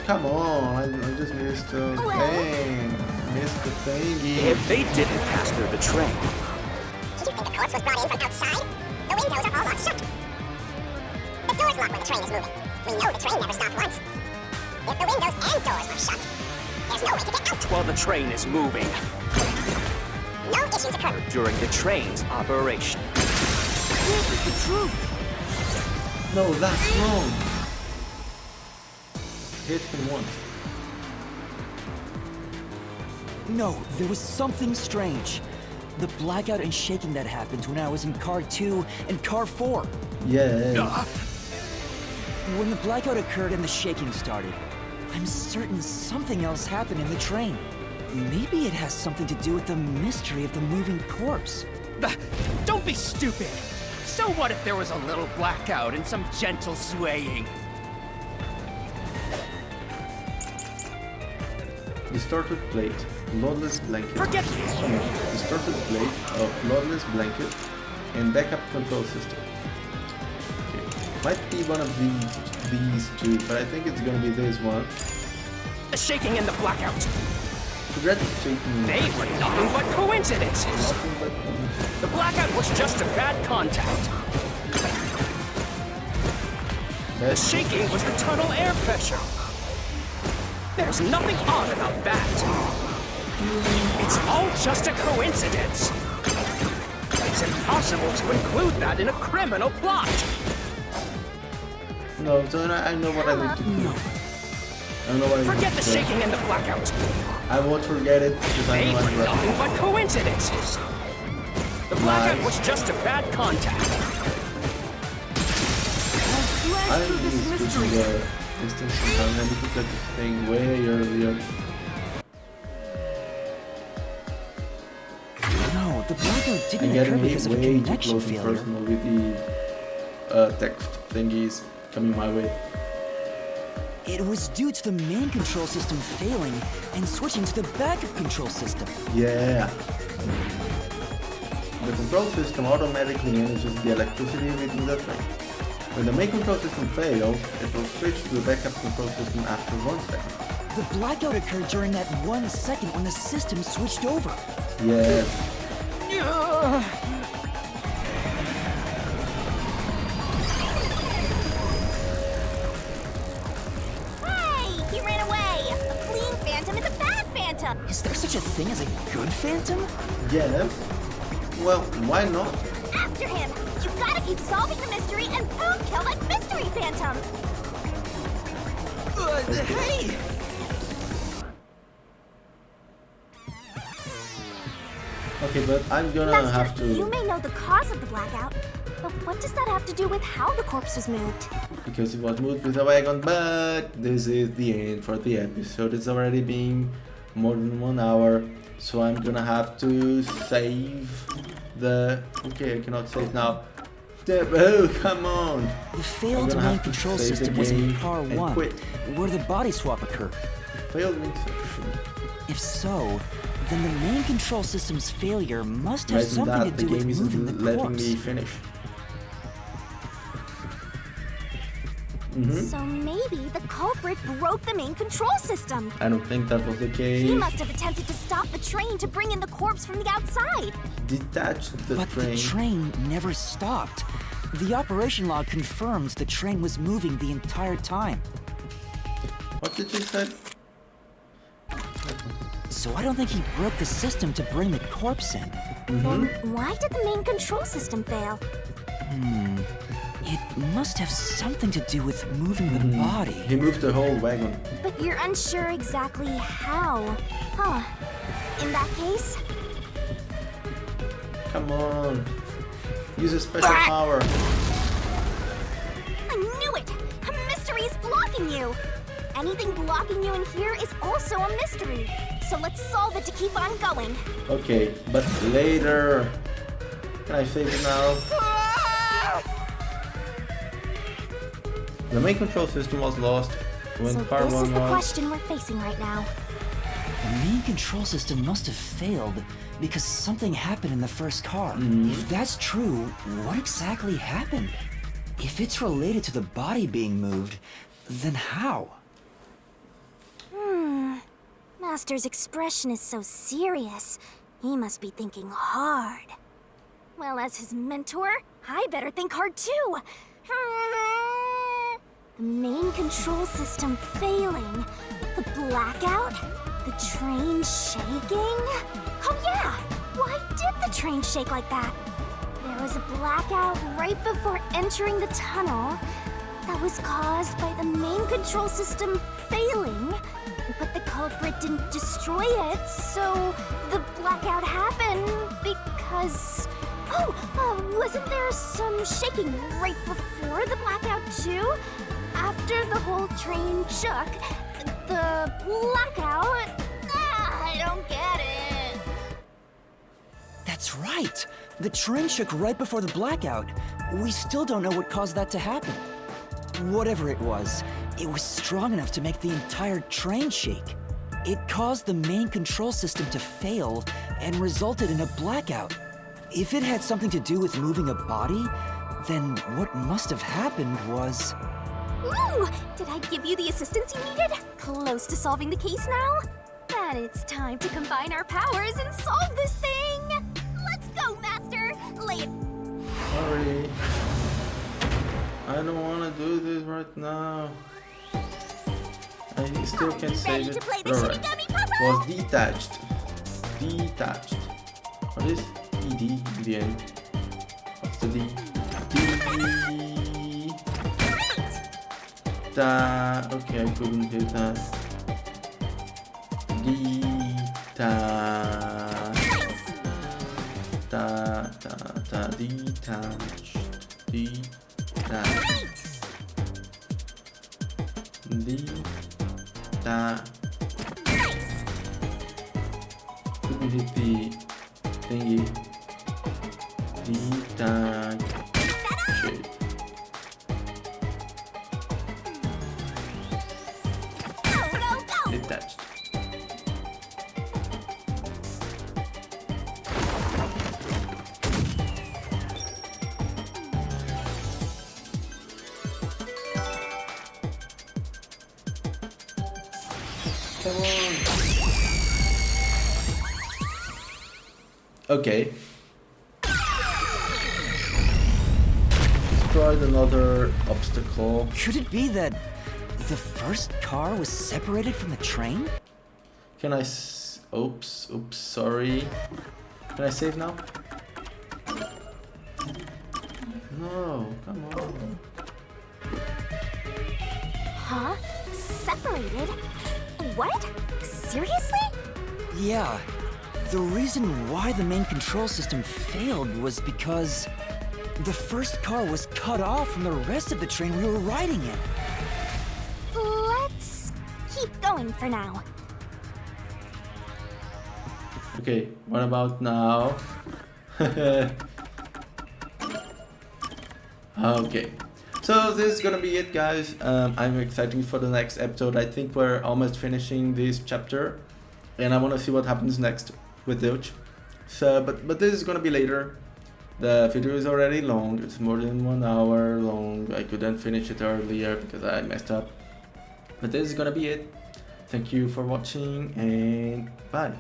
Come on, I just missed the thing. Missed the thingy. If they didn't pass through the train, Did you think the corpse was brought in from outside? The windows are all locked shut. The doors lock when the train is moving. We know the train never stopped once. If the windows and doors are shut, there's no way to get out. while the train is moving, No issues occur. during the train's operation. This is the truth. No, that's wrong. Hit him once. No, there was something strange. The blackout and shaking that happened when I was in car 2 and car 4. Yeah. When the blackout occurred and the shaking started, I'm certain something else happened in the train. Maybe it has something to do with the mystery of the moving corpse. Don't be stupid! So what if there was a little blackout and some gentle swaying? Distorted plate, bloodless blanket. Forget Distorted plate of bloodless blanket and backup control system. Okay. Might be one of these two, but I think it's gonna be this one. the shaking and the blackout. Forget the shaking. They were nothing but coincidences. Nothing but The blackout was just a bad contact. The that shaking was the tunnel air pressure. There's nothing odd about that. It's all just a coincidence. It's impossible to include that in a criminal plot. No, so I know what I need to do. I know what I need Forget to the do. shaking and the blackout. I won't forget it because I They know were I'm right. nothing but coincidences. The blackout was just a bad contact. I need to switch the distance sometime. I need to get this thing way earlier. No, the blackout I'm didn't occur getting because of a way too connection close and failure. personal with the text thingies coming my way. It was due to the main control system failing and switching to the backup control system. Yeah. The control system automatically manages the electricity within the train. When the main control system fails, it will switch to the backup control system after 1 second. The blackout occurred during that 1 second when the system switched over. Yes. Hey, he ran away. A clean phantom is a bad phantom. Is there such a thing as a good phantom? Yes. Well, why not? After him. You gotta keep solving the mystery and boom, kill that mystery phantom. Hey! Okay, but I'm gonna Master, have to... you may know the cause of the blackout, but what does that have to do with how the corpse was moved? Because it was moved with a wagon, but this is the end for the episode. It's already been more than 1 hour, so I'm gonna have to save the... Okay, I cannot save now. Oh, come on! The failed gonna main have to control save the system was in game car and 1, quit. where the body swap occurred. Failed inception. If so, then the main control system's failure must have Imagine something that, to the do with game moving isn't the letting corpse. me finish. So maybe the culprit broke the main control system. I don't think that was the He case. must have attempted to stop the train to bring in the corpse from the outside. Detach the But train. the train never stopped. The operation log confirms the train was moving the entire time. What did you say? So I don't think he broke the system to bring the corpse in. Then why did the main control system fail? It must have something to do with moving the body. He moved the whole wagon. But you're unsure exactly how. Huh. In that case, Come on. Use a special power. I knew it! A mystery is blocking you! Anything blocking you in here is also a mystery. So let's solve it to keep on going. Okay, but later. Can I save it now? The main control system was lost when So car this 1 is the was... question we're facing right now. The main control system must have failed because something happened in the first car. If that's true, what exactly happened? If it's related to the body being moved, then how? Master's expression is so serious. He must be thinking hard. Well, as his mentor, I better think hard too. The main control system failing, the blackout, the train shaking. Oh yeah, why did the train shake like that? There was a blackout right before entering the tunnel that was caused by the main control system failing, but the culprit didn't destroy it, so the blackout happened because... wasn't there some shaking right before the blackout too? After the whole train shook, the blackout... I don't get it. That's right! The train shook right before the blackout. We still don't know what caused that to happen. Whatever it was strong enough to make the entire train shake. It caused the main control system to fail and resulted in a blackout. If it had something to do with moving a body, then what must have happened was... Ooh! Did I give you the assistance you needed? Close to solving the case now? Then it's time to combine our powers and solve this thing! Let's go, Master! Lay it... Sorry. I don't want to do this right now. I still can't save it. Alright. Was detached. Detached. What is ED in the end? What's the D? Okay, I couldn't hit that. Detached. Couldn't hit the thingy. Detached. Detached. Come on. Okay. Destroyed another obstacle. Could it be that the first car was separated from the train? Can I oops, sorry. Can I save now? No, come on. Huh? Separated? What? Seriously? Yeah. The reason why the main control system failed was because the first car was cut off from the rest of the train we were riding in. Let's keep going for now. Okay, what about now? Okay, so this is gonna be it, guys. I'm excited for the next episode. I think we're almost finishing this chapter, and I want to see what happens next with Zilch. So, but this is gonna be later. The video is already long. It's more than 1 hour long. I couldn't finish it earlier because I messed up. But this is gonna be it. Thank you for watching, and bye.